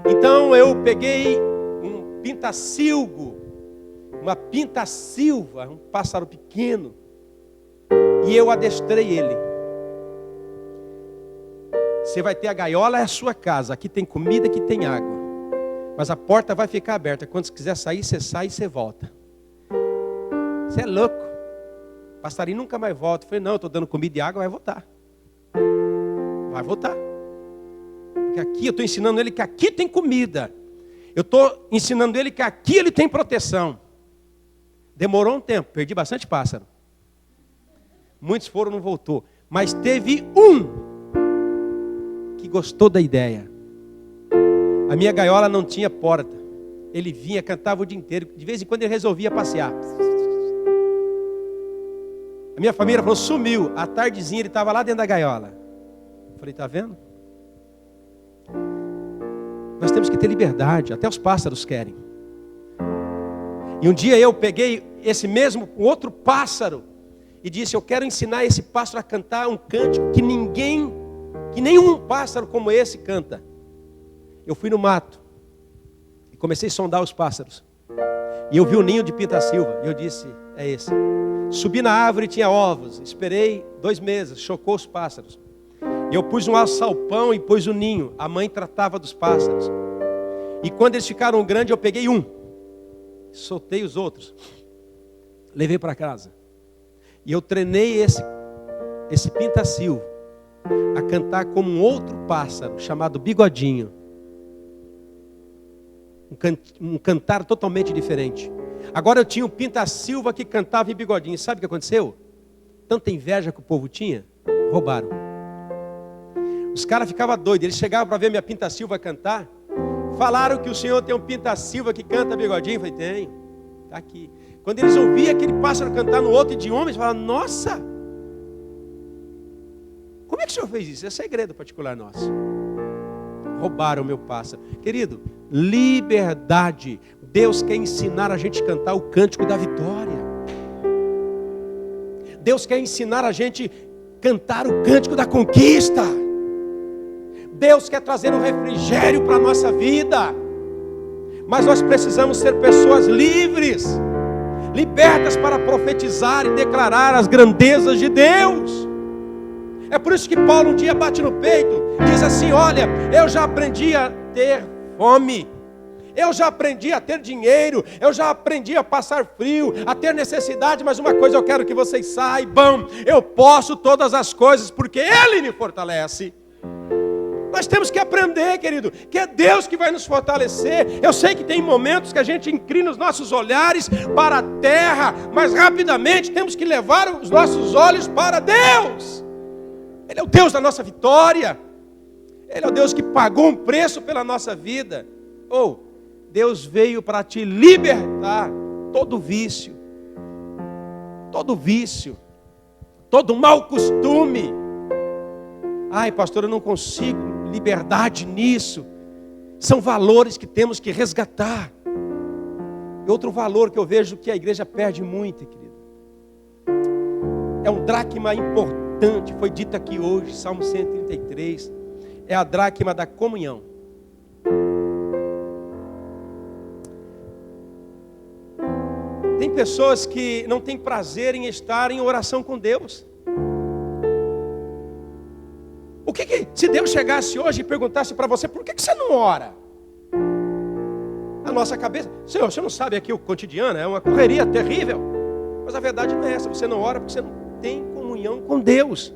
Então eu peguei um pintacilgo, uma pinta-silva, um pássaro pequeno, e eu adestrei ele. Você vai ter a gaiola, é a sua casa, aqui tem comida, aqui tem água, mas a porta vai ficar aberta, quando você quiser sair, você sai e você volta. Você é louco, o passarinho nunca mais volta. Eu falei, não, eu estou dando comida e água, vai voltar. Vai voltar. Porque aqui eu estou ensinando ele que aqui tem comida, eu estou ensinando ele que aqui ele tem proteção. Demorou um tempo, perdi bastante pássaro. Muitos foram, não voltou. Mas teve um que gostou da ideia. A minha gaiola não tinha porta. Ele vinha, cantava o dia inteiro. De vez em quando ele resolvia passear. A minha família falou, sumiu. À tardezinha ele estava lá dentro da gaiola. Eu falei, está vendo? Nós temos que ter liberdade. Até os pássaros querem. E um dia eu peguei esse mesmo outro pássaro e disse: eu quero ensinar esse pássaro a cantar um cântico que nenhum pássaro como esse canta. Eu fui no mato e comecei a sondar os pássaros. E eu vi o ninho de pinta-silva. E eu disse: é esse. Subi na árvore e tinha ovos. Esperei 2 meses, chocou os pássaros. E eu pus um alçapão e pus o ninho. A mãe tratava dos pássaros. E quando eles ficaram grandes, eu peguei um. Soltei os outros. Levei para casa. E eu treinei esse pinta-silva a cantar como um outro pássaro chamado bigodinho. Um cantar totalmente diferente. Agora eu tinha um pinta-silva que cantava em bigodinho. Sabe o que aconteceu? Tanta inveja que o povo tinha, roubaram. Os caras ficavam doidos. Eles chegavam para ver minha pinta-silva cantar. Falaram que o senhor tem um pinta-silva que canta bigodinho. Eu falei: tenho, está aqui. Quando eles ouviam aquele pássaro cantar no outro idioma, eles falavam: nossa, como é que o senhor fez isso? É segredo particular nosso. Roubaram o meu pássaro. Querido, liberdade. Deus quer ensinar a gente a cantar o cântico da vitória. Deus quer ensinar a gente a cantar o cântico da conquista. Deus quer trazer um refrigério para a nossa vida. Mas nós precisamos ser pessoas livres, libertas para profetizar e declarar as grandezas de Deus. É por isso que Paulo um dia bate no peito, diz assim: olha, eu já aprendi a ter fome, eu já aprendi a ter dinheiro, eu já aprendi a passar frio, a ter necessidade, mas uma coisa eu quero que vocês saibam: eu posso todas as coisas porque Ele me fortalece. Nós temos que aprender, querido, que é Deus que vai nos fortalecer. Eu sei que tem momentos que a gente inclina os nossos olhares para a terra, mas rapidamente temos que levar os nossos olhos para Deus. Ele é o Deus da nossa vitória. Ele é o Deus que pagou um preço pela nossa vida. Deus veio para te libertar todo vício, todo mau costume. Ai, pastor, eu não consigo liberdade nisso. São valores que temos que resgatar. E outro valor que eu vejo que a igreja perde muito, querido, é um dracma importante, foi dito aqui hoje, Salmo 133, é a dracma da comunhão. Tem pessoas que não têm prazer em estar em oração com Deus. Se Deus chegasse hoje e perguntasse para você: por que você não ora? A nossa cabeça: Senhor, você não sabe aqui o cotidiano, é uma correria terrível. Mas a verdade não é essa, você não ora porque você não tem comunhão com Deus.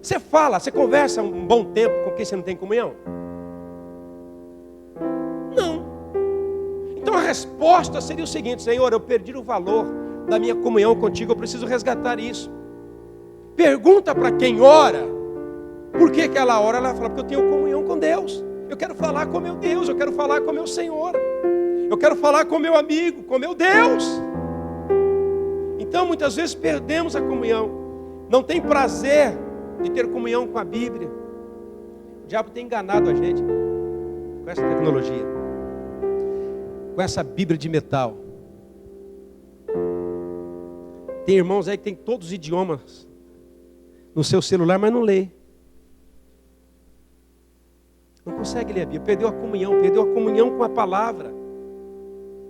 Você conversa um bom tempo com quem você não tem comunhão? Não. Então a resposta seria o seguinte: Senhor, eu perdi o valor da minha comunhão contigo, eu preciso resgatar isso. Pergunta para quem ora. Por que ela ora? Ela fala: porque eu tenho comunhão com Deus. Eu quero falar com meu Deus, eu quero falar com meu Senhor. Eu quero falar com meu amigo, com meu Deus. Então muitas vezes perdemos a comunhão. Não tem prazer de ter comunhão com a Bíblia. O diabo tem enganado a gente com essa tecnologia, com essa Bíblia de metal. Tem irmãos aí que tem todos os idiomas no seu celular, mas não lê. Não consegue ler a Bíblia, perdeu a comunhão com a palavra.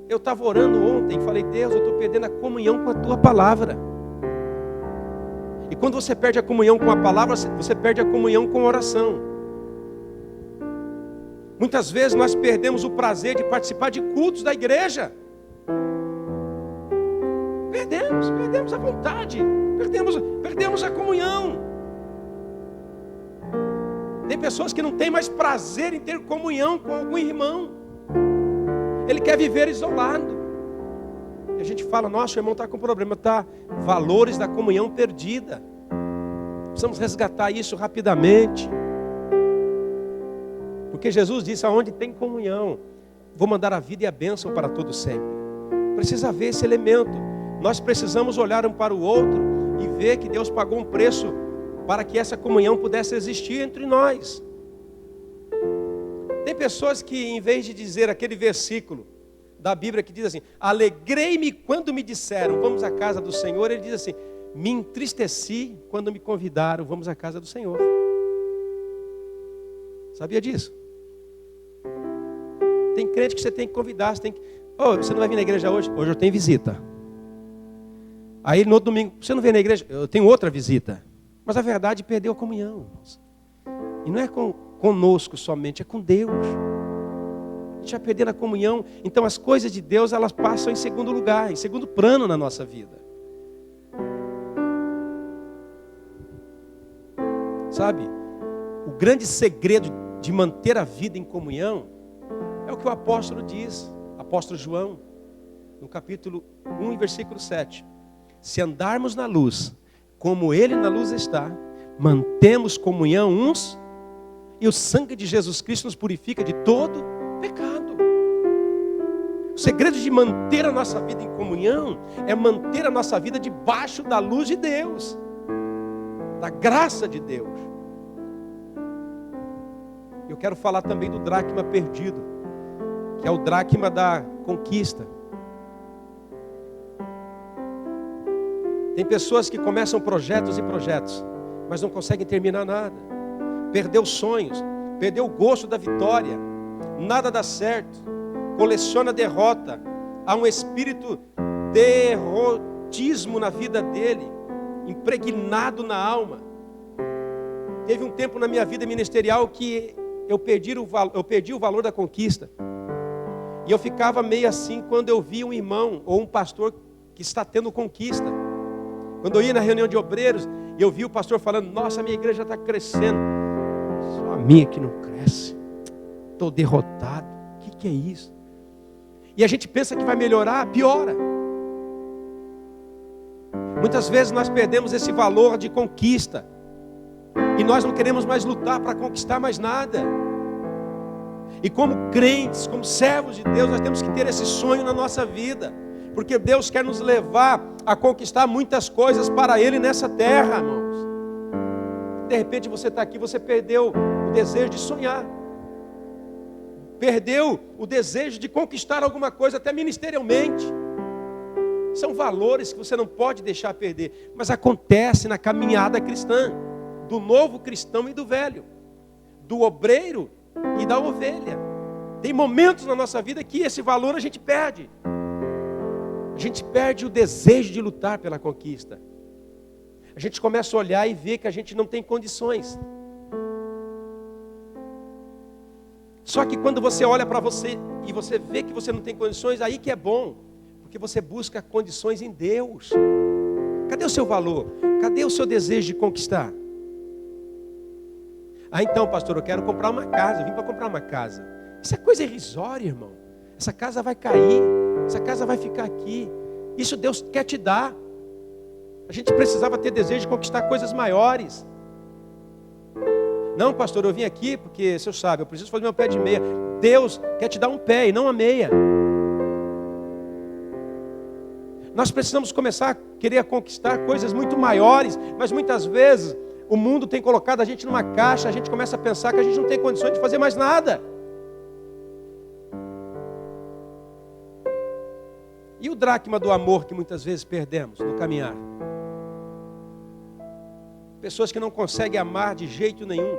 Eu estava orando ontem e falei: Deus, eu estou perdendo a comunhão com a tua palavra. E quando você perde a comunhão com a palavra, você perde a comunhão com a oração. Muitas vezes nós perdemos o prazer de participar de cultos da igreja. Perdemos a vontade, perdemos a comunhão. Tem pessoas que não têm mais prazer em ter comunhão com algum irmão. Ele quer viver isolado. E a gente fala: nossa, o irmão está com problema, valores da comunhão perdida. Precisamos resgatar isso rapidamente. Porque Jesus disse: aonde tem comunhão, vou mandar a vida e a bênção para todos sempre. Precisa ver esse elemento. Nós precisamos olhar um para o outro e ver que Deus pagou um preço para que essa comunhão pudesse existir entre nós. Tem pessoas que, em vez de dizer aquele versículo, da Bíblia que diz assim: alegrei-me quando me disseram, vamos à casa do Senhor. Ele diz assim: me entristeci quando me convidaram, vamos à casa do Senhor. Sabia disso? Tem crente que você tem que convidar, você não vai vir na igreja hoje? Hoje eu tenho visita. Aí no outro domingo, você não vem na igreja? Eu tenho outra visita. Mas a verdade, perdeu a comunhão, irmãos. E não é conosco somente, é com Deus. A gente vai perdendo a comunhão. Então as coisas de Deus, elas passam em segundo lugar, em segundo plano na nossa vida. Sabe? O grande segredo de manter a vida em comunhão é o que o apóstolo diz, apóstolo João, no capítulo 1, versículo 7. Se andarmos na luz, como Ele na luz está, mantemos comunhão uns, e o sangue de Jesus Cristo nos purifica de todo pecado. O segredo de manter a nossa vida em comunhão é manter a nossa vida debaixo da luz de Deus, da graça de Deus. Eu quero falar também do dracma perdido, que é o dracma da conquista. Tem pessoas que começam projetos e projetos, mas não conseguem terminar nada. Perdeu sonhos, perdeu o gosto da vitória, nada dá certo, coleciona derrota, há um espírito derrotismo na vida dele, impregnado na alma. Teve um tempo na minha vida ministerial que eu perdi o valor da conquista. E eu ficava meio assim quando eu via um irmão ou um pastor que está tendo conquista. Quando eu ia na reunião de obreiros e eu vi o pastor falando: nossa, a minha igreja está crescendo. Só a minha que não cresce. Estou derrotado. O que é isso? E a gente pensa que vai melhorar, piora. Muitas vezes nós perdemos esse valor de conquista. E nós não queremos mais lutar para conquistar mais nada. E como crentes, como servos de Deus, nós temos que ter esse sonho na nossa vida. Porque Deus quer nos levar a conquistar muitas coisas para Ele nessa terra, irmãos. De repente você está aqui, você perdeu o desejo de sonhar. Perdeu o desejo de conquistar alguma coisa, até ministerialmente. São valores que você não pode deixar perder. Mas acontece na caminhada cristã. Do novo cristão e do velho. Do obreiro e da ovelha. Tem momentos na nossa vida que esse valor a gente perde. A gente perde o desejo de lutar pela conquista. A gente começa a olhar e ver que a gente não tem condições. Só que quando você olha para você e você vê que você não tem condições, aí que é bom. Porque você busca condições em Deus. Cadê o seu valor? Cadê o seu desejo de conquistar? Ah, então, pastor, eu quero comprar uma casa. Eu vim para comprar uma casa. Isso é coisa irrisória, irmão. Essa casa vai cair. Essa casa vai ficar aqui. Isso Deus quer te dar. A gente precisava ter desejo de conquistar coisas maiores. Não, pastor, eu vim aqui porque, você sabe, eu preciso fazer meu pé de meia. Deus quer te dar um pé e não a meia. Nós precisamos começar a querer conquistar coisas muito maiores, mas muitas vezes o mundo tem colocado a gente numa caixa, a gente começa a pensar que a gente não tem condições de fazer mais nada. E o dracma do amor que muitas vezes perdemos no caminhar? Pessoas que não conseguem amar de jeito nenhum.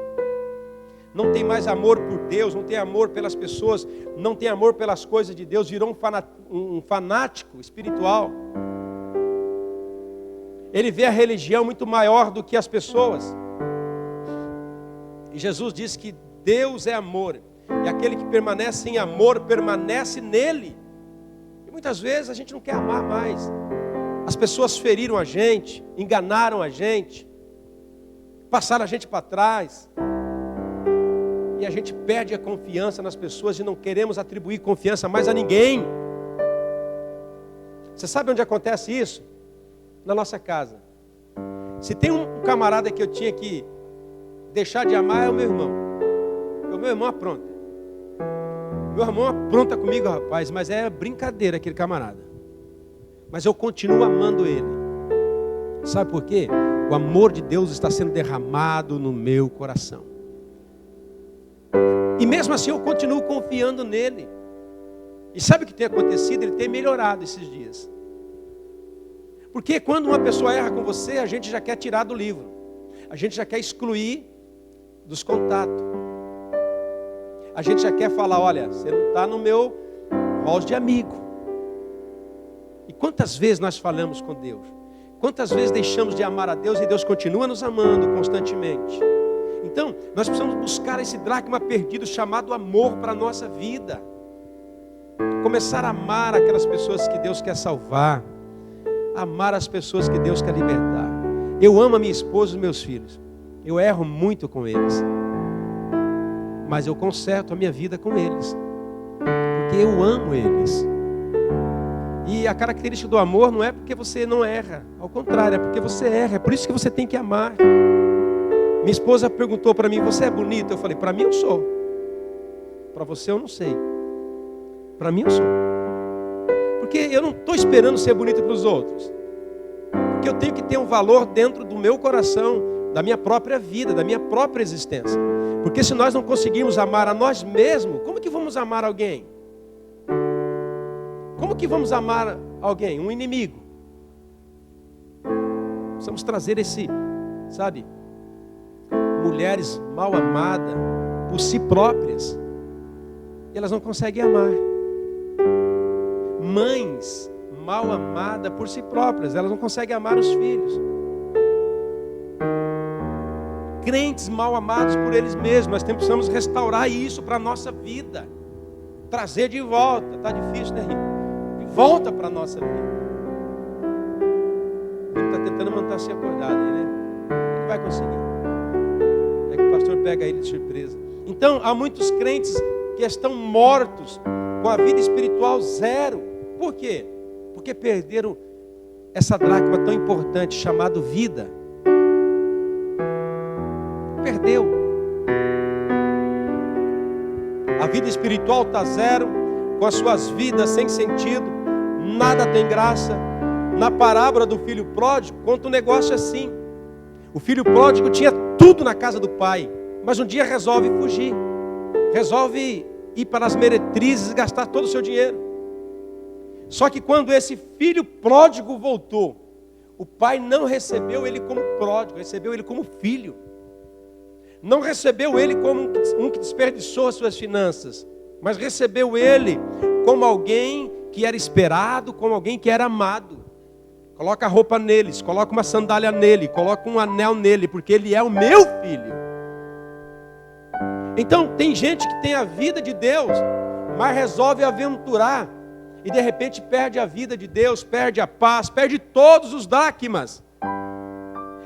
Não tem mais amor por Deus, não tem amor pelas pessoas, não tem amor pelas coisas de Deus, virou um fanático espiritual. Ele vê a religião muito maior do que as pessoas. E Jesus diz que Deus é amor. E aquele que permanece em amor, permanece nele. E muitas vezes a gente não quer amar mais. As pessoas feriram a gente, enganaram a gente, passaram a gente para trás. E a gente perde a confiança nas pessoas e não queremos atribuir confiança mais a ninguém. Você sabe onde acontece isso? Na nossa casa. Se tem um camarada que eu tinha que deixar de amar, é o meu irmão. Porque o meu irmão apronta. Meu irmão apronta comigo, rapaz, mas é brincadeira aquele camarada. Mas eu continuo amando ele. Sabe por quê? O amor de Deus está sendo derramado no meu coração. E mesmo assim eu continuo confiando nele. E sabe o que tem acontecido? Ele tem melhorado esses dias. Porque quando uma pessoa erra com você, a gente já quer tirar do livro. A gente já quer excluir dos contatos. A gente já quer falar, olha, você não está no meu rol de amigo. E quantas vezes nós falamos com Deus? Quantas vezes deixamos de amar a Deus e Deus continua nos amando constantemente? Então, nós precisamos buscar esse dracma perdido chamado amor para a nossa vida. Começar a amar aquelas pessoas que Deus quer salvar. Amar as pessoas que Deus quer libertar. Eu amo a minha esposa e os meus filhos. Eu erro muito com eles. Mas eu conserto a minha vida com eles. Porque eu amo eles. E a característica do amor não é porque você não erra. Ao contrário, é porque você erra. É por isso que você tem que amar. Minha esposa perguntou para mim, você é bonita? Eu falei, para mim eu sou. Para você eu não sei. Para mim eu sou. Porque eu não estou esperando ser bonita para os outros. Porque eu tenho que ter um valor dentro do meu coração, da minha própria vida, da minha própria existência. Porque se nós não conseguirmos amar a nós mesmos, como que vamos amar alguém? Como que vamos amar alguém? Um inimigo. Precisamos trazer esse, sabe? Mulheres mal amadas por si próprias. Elas não conseguem amar. Mães mal amadas por si próprias. Elas não conseguem amar os filhos. Crentes mal amados por eles mesmos. Nós precisamos restaurar isso para a nossa vida. Trazer de volta. Está difícil, né, Rico? Volta para a nossa vida. Ele está tentando manter-se acordado aí, né? Ele vai conseguir. É que o pastor pega ele de surpresa. Então, há muitos crentes que estão mortos, com a vida espiritual zero. Por quê? Porque perderam essa dracma tão importante chamada vida. Perdeu. A vida espiritual está zero, com as suas vidas sem sentido. Nada tem graça. Na parábola do filho pródigo, conta um negócio assim. O filho pródigo tinha tudo na casa do pai, mas um dia resolve fugir. Resolve ir para as meretrizes e gastar todo o seu dinheiro. Só que quando esse filho pródigo voltou, o pai não recebeu ele como pródigo, recebeu ele como filho. Não recebeu ele como um que desperdiçou as suas finanças, mas recebeu ele como alguém que era esperado, como alguém que era amado. Coloca a roupa neles, coloca uma sandália nele, coloca um anel nele, porque ele é o meu filho. Então tem gente que tem a vida de Deus, mas resolve aventurar e de repente perde a vida de Deus, perde a paz, perde todos os dracmas.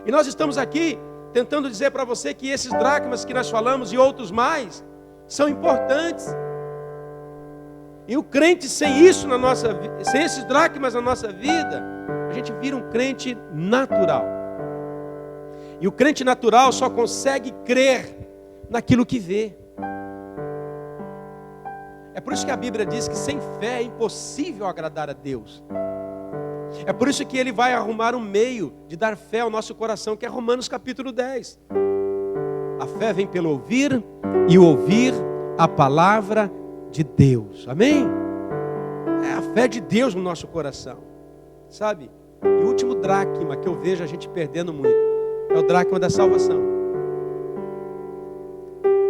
E nós estamos aqui tentando dizer para você que esses dracmas que nós falamos e outros mais são importantes. E o crente sem isso na nossa vida, sem esses dracmas na nossa vida, a gente vira um crente natural. E o crente natural só consegue crer naquilo que vê. É por isso que a Bíblia diz que sem fé é impossível agradar a Deus. É por isso que ele vai arrumar um meio de dar fé ao nosso coração, que é Romanos capítulo 10. A fé vem pelo ouvir, e o ouvir a palavra de Deus. Amém? É a fé de Deus no nosso coração. Sabe? E o último dracma que eu vejo a gente perdendo muito é o dracma da salvação.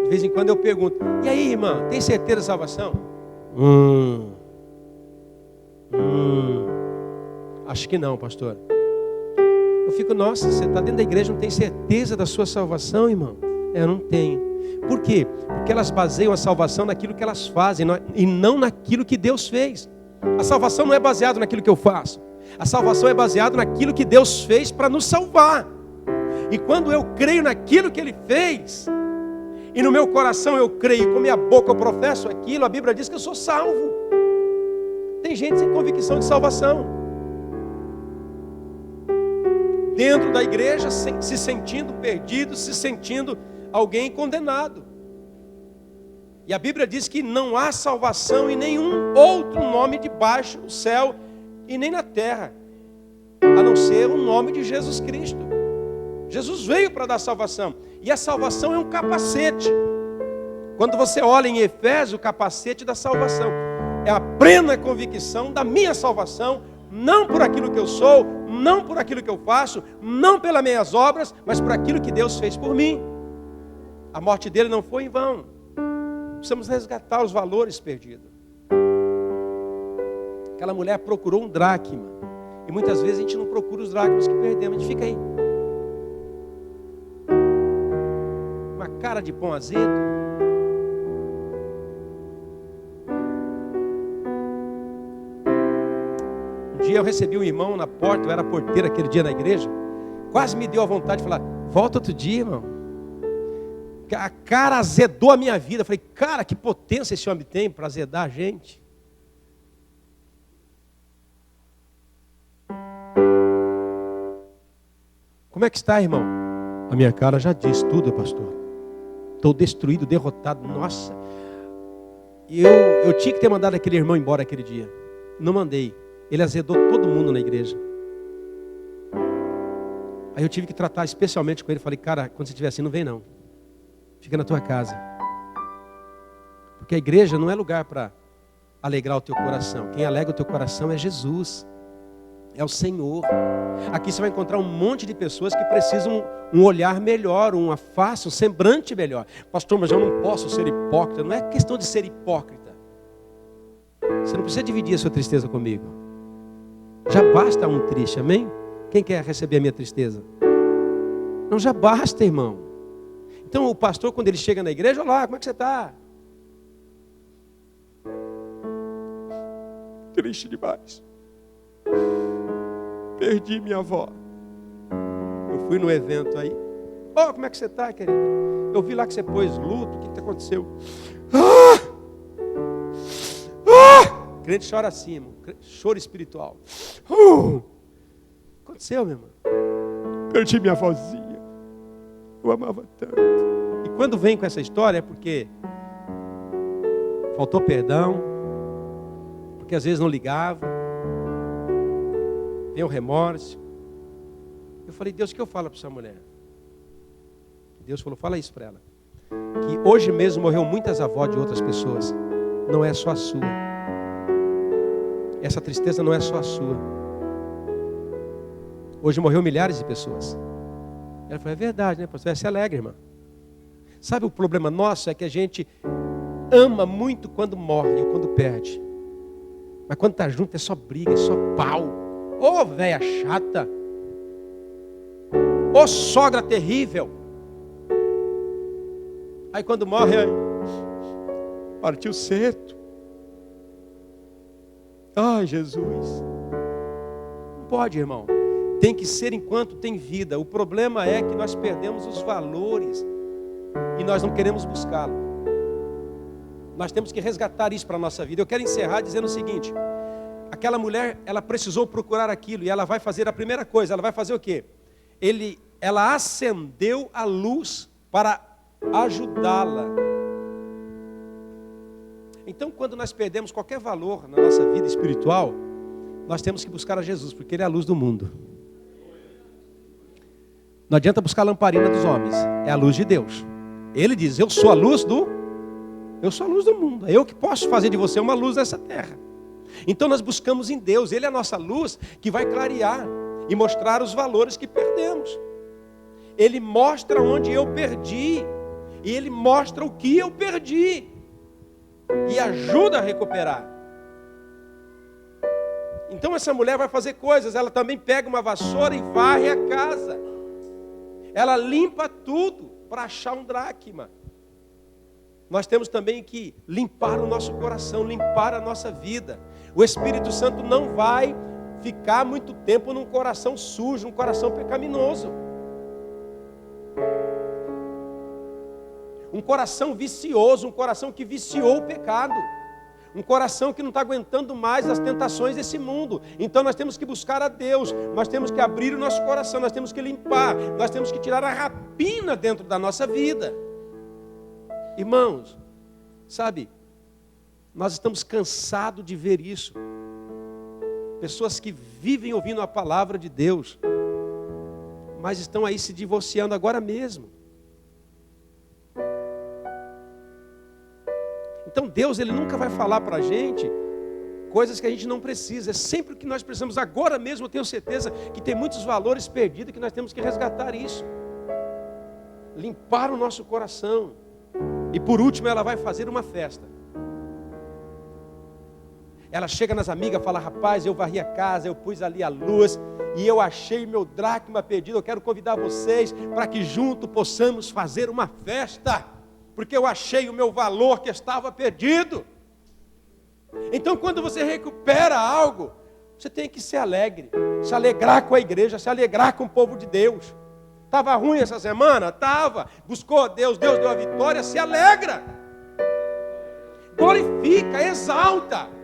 De vez em quando eu pergunto, e aí, irmão, tem certeza da salvação? Acho que não, pastor. Eu fico, nossa, você está dentro da igreja, não tem certeza da sua salvação, irmão? Eu não tenho. Por quê? Porque elas baseiam a salvação naquilo que elas fazem e não naquilo que Deus fez. A salvação não é baseada naquilo que eu faço. A salvação é baseada naquilo que Deus fez para nos salvar. E quando eu creio naquilo que Ele fez, e no meu coração eu creio, com minha boca eu professo aquilo, a Bíblia diz que eu sou salvo. Tem gente sem convicção de salvação, dentro da igreja, se sentindo perdido, se sentindo alguém condenado. E a Bíblia diz que não há salvação em nenhum outro nome debaixo do céu e nem na terra, a não ser o nome de Jesus Cristo. Jesus veio para dar salvação, e a salvação é um capacete. Quando você olha em Efésios, o capacete da salvação é a plena convicção da minha salvação, não por aquilo que eu sou, não por aquilo que eu faço, não pelas minhas obras, mas por aquilo que Deus fez por mim. A morte dele não foi em vão. Precisamos resgatar os valores perdidos. Aquela mulher procurou um dracma. E muitas vezes a gente não procura os dracmas que perdemos. A gente fica aí. Uma cara de pão azedo. Um dia eu recebi um irmão na porta. Eu era porteiro aquele dia na igreja. Quase me deu a vontade de falar: volta outro dia, irmão. A cara azedou a minha vida. Eu falei: cara, que potência esse homem tem para azedar a gente. Como é que está, irmão? A minha cara já diz tudo, pastor. Estou destruído, derrotado. Nossa. Eu tinha que ter mandado aquele irmão embora aquele dia. Não mandei. Ele azedou todo mundo na igreja. Aí eu tive que tratar especialmente com ele. Falei: cara, quando você estiver assim, não vem não. Fica na tua casa. Porque a igreja não é lugar para alegrar o teu coração. Quem alegra o teu coração é Jesus. É o Senhor. Aqui você vai encontrar um monte de pessoas que precisam um olhar melhor, uma face, um semblante melhor. Pastor, mas eu não posso ser hipócrita. Não é questão de ser hipócrita. Você não precisa dividir a sua tristeza comigo. Já basta um triste, amém? Quem quer receber a minha tristeza? Não, já basta, irmão. Então o pastor, quando ele chega na igreja: olá, como é que você está? Triste demais. Perdi minha avó. Eu fui no evento aí. Oh, como é que você está, querida? Eu vi lá que você pôs luto. O que aconteceu? Crente chora assim, irmão. Choro espiritual. Aconteceu, meu irmão? Perdi minha avózinha. Eu amava tanto. E quando vem com essa história é porque faltou perdão, porque às vezes não ligava, tem o remorso. Eu falei: Deus, o que eu falo para essa mulher? Deus falou: fala isso para ela, que hoje mesmo morreu muitas avós de outras pessoas, não é só a sua. Essa tristeza não é só a sua. Hoje morreu milhares de pessoas. Ela falou: é verdade, né, pastor? Se alegre, irmã. Sabe, o problema nosso é que a gente ama muito quando morre ou quando perde. Mas quando está junto é só briga, é só pau. Ô véia chata. Ô sogra terrível. Aí quando morre, aí, partiu cedo. Ai, Jesus. Não pode, irmão. Tem que ser enquanto tem vida. O problema é que nós perdemos os valores e nós não queremos buscá-lo. Nós temos que resgatar isso para a nossa vida. Eu quero encerrar dizendo o seguinte: aquela mulher, ela precisou procurar aquilo e ela vai fazer a primeira coisa. Ela vai fazer o quê? Ela acendeu a luz para ajudá-la. Então, quando nós perdemos qualquer valor na nossa vida espiritual, nós temos que buscar a Jesus, porque Ele é a luz do mundo. Não adianta buscar a lamparina dos homens, é a luz de Deus. Ele diz: eu sou a luz do mundo. É eu que posso fazer de você uma luz nessa terra. Então nós buscamos em Deus. Ele é a nossa luz que vai clarear e mostrar os valores que perdemos. Ele mostra onde eu perdi. E Ele mostra o que eu perdi. E ajuda a recuperar. Então essa mulher vai fazer coisas. Ela também pega uma vassoura e varre a casa. Ela limpa tudo para achar um dracma. Nós temos também que limpar o nosso coração, limpar a nossa vida. O Espírito Santo não vai ficar muito tempo num coração sujo, um coração pecaminoso. Um coração vicioso, um coração que viciou o pecado. Um coração que não está aguentando mais as tentações desse mundo. Então nós temos que buscar a Deus. Nós temos que abrir o nosso coração. Nós temos que limpar. Nós temos que tirar a rapina dentro da nossa vida. Irmãos, sabe, nós estamos cansados de ver isso. Pessoas que vivem ouvindo a palavra de Deus, mas estão aí se divorciando agora mesmo. Então Deus, Ele nunca vai falar para a gente coisas que a gente não precisa. É sempre o que nós precisamos. Agora mesmo eu tenho certeza que tem muitos valores perdidos que nós temos que resgatar isso. Limpar o nosso coração. E por último ela vai fazer uma festa. Ela chega nas amigas e fala: rapaz, eu varri a casa, eu pus ali a luz e eu achei meu dracma perdido. Eu quero convidar vocês para que juntos possamos fazer uma festa, porque eu achei o meu valor que estava perdido. Então quando você recupera algo, você tem que ser alegre, se alegrar com a igreja, se alegrar com o povo de Deus. Estava ruim essa semana? Estava. Buscou a Deus, Deus deu a vitória, se alegra. Glorifica, exalta.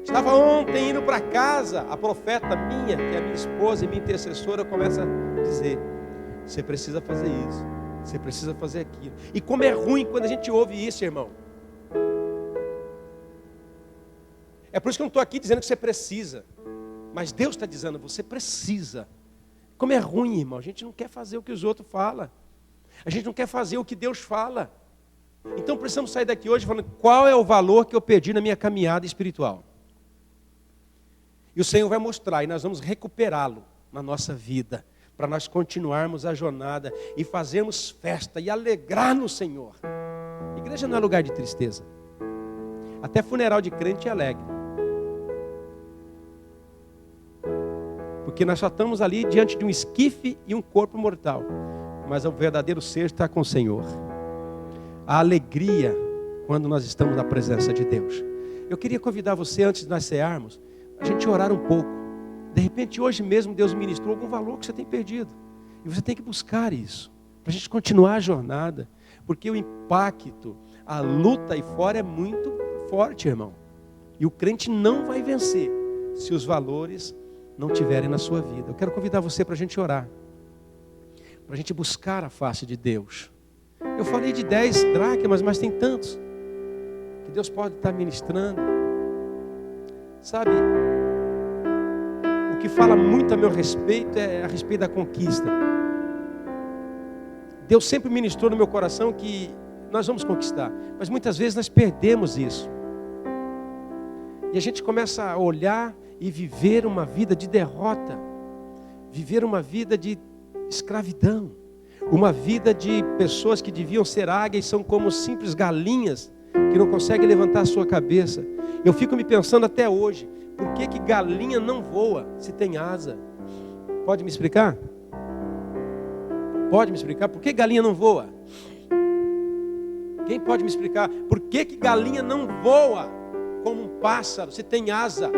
Estava ontem indo para casa, a profeta minha, que é minha esposa e minha intercessora, começa a dizer: você precisa fazer isso, você precisa fazer aquilo. E como é ruim quando a gente ouve isso, irmão. É por isso que eu não estou aqui dizendo que você precisa, mas Deus está dizendo: você precisa. Como é ruim, irmão, a gente não quer fazer o que os outros falam, a gente não quer fazer o que Deus fala. Então precisamos sair daqui hoje falando: qual é o valor que eu perdi na minha caminhada espiritual? E o Senhor vai mostrar, e nós vamos recuperá-lo na nossa vida, para nós continuarmos a jornada e fazermos festa e alegrar no Senhor. Igreja não é lugar de tristeza. Até funeral de crente é alegre. Porque nós só estamos ali diante de um esquife e um corpo mortal. Mas o verdadeiro ser está com o Senhor. A alegria quando nós estamos na presença de Deus. Eu queria convidar você, antes de nós cearmos, a gente orar um pouco. De repente hoje mesmo Deus ministrou algum valor que você tem perdido. E você tem que buscar isso. Para a gente continuar a jornada. Porque o impacto, a luta aí fora é muito forte, irmão. E o crente não vai vencer se os valores não tiverem na sua vida. Eu quero convidar você para a gente orar. Para a gente buscar a face de Deus. Eu falei de 10 dracmas, mas tem tantos que Deus pode estar ministrando. Sabe, o que fala muito a meu respeito é a respeito da conquista. Deus sempre ministrou no meu coração que nós vamos conquistar, mas muitas vezes nós perdemos isso. E a gente começa a olhar e viver uma vida de derrota, viver uma vida de escravidão, uma vida de pessoas que deviam ser águias e são como simples galinhas que não conseguem levantar a sua cabeça. Eu fico me pensando até hoje, por que que galinha não voa se tem asa? Pode me explicar? Pode me explicar? Por que galinha não voa? Quem pode me explicar? Por que que galinha não voa como um pássaro se tem asa?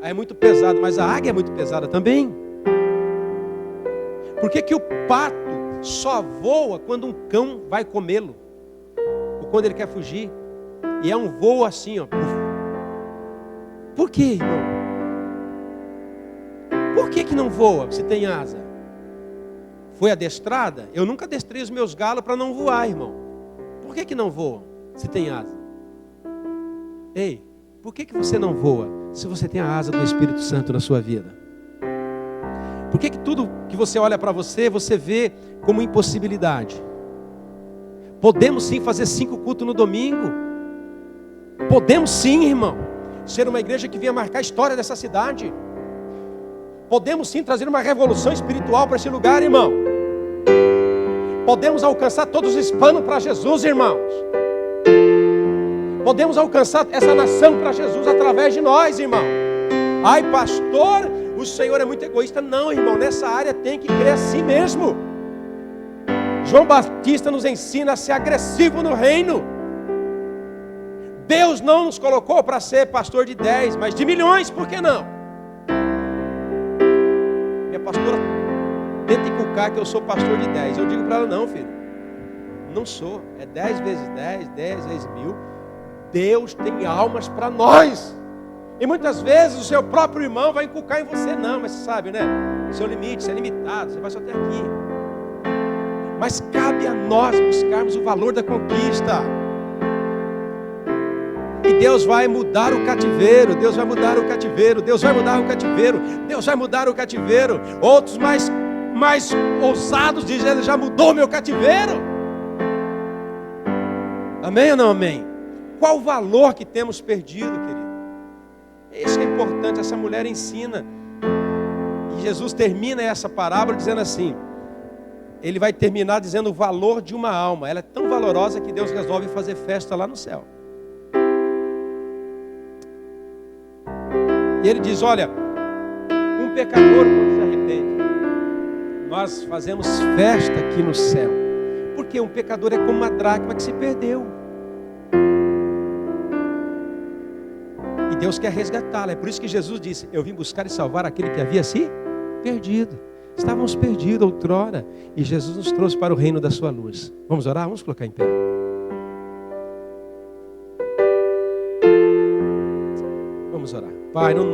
É muito pesado, mas a águia é muito pesada também. Por que que o pato só voa quando um cão vai comê-lo? Ou quando ele quer fugir? E é um voo assim, ó. Por que, irmão? Por que que não voa se tem asa? Foi adestrada? Eu nunca adestrei os meus galos para não voar, irmão. Por que não voam se tem asa? Ei, por que você não voa se você tem a asa do Espírito Santo na sua vida? Por que tudo que você olha para você, você vê como impossibilidade? Podemos sim fazer 5 cultos no domingo. Podemos sim, irmão, ser uma igreja que venha marcar a história dessa cidade. Podemos sim trazer uma revolução espiritual para esse lugar, irmão. Podemos alcançar todos os hispanos para Jesus, irmãos. Podemos alcançar essa nação para Jesus através de nós, irmão. Ai, pastor, o Senhor é muito egoísta. Não, irmão, nessa área tem que crer assim mesmo. João Batista nos ensina a ser agressivo no reino. Deus não nos colocou para ser pastor de 10, mas de milhões, por que não? Minha pastora tenta inculcar que eu sou pastor de 10. Eu digo para ela: não, filho, não sou. É 10 vezes 10, 10 vezes 1000. Deus tem almas para nós. E muitas vezes o seu próprio irmão vai inculcar em você: não, mas você sabe, né? Seu limite, você é limitado, você vai só até aqui. Mas cabe a nós buscarmos o valor da conquista. E Deus vai mudar o cativeiro, Deus vai mudar o cativeiro, Deus vai mudar o cativeiro, Deus vai mudar o cativeiro. Outros mais ousados dizem: Ele já mudou meu cativeiro. Amém ou não amém? qual o valor que temos perdido, querido? Isso que é importante, essa mulher ensina. E Jesus termina essa parábola dizendo assim, ele vai terminar dizendo o valor de uma alma. Ela é tão valorosa que Deus resolve fazer festa lá no céu. E ele diz, olha, um pecador quando se arrepende, nós fazemos festa aqui no céu. Porque um pecador é como uma dracma que se perdeu. E Deus quer resgatá-la. É por isso que Jesus disse, eu vim buscar e salvar aquele que havia se perdido. Estávamos perdidos outrora. E Jesus nos trouxe para o reino da sua luz. Vamos orar? Vamos colocar em pé. Vamos orar. Pai, no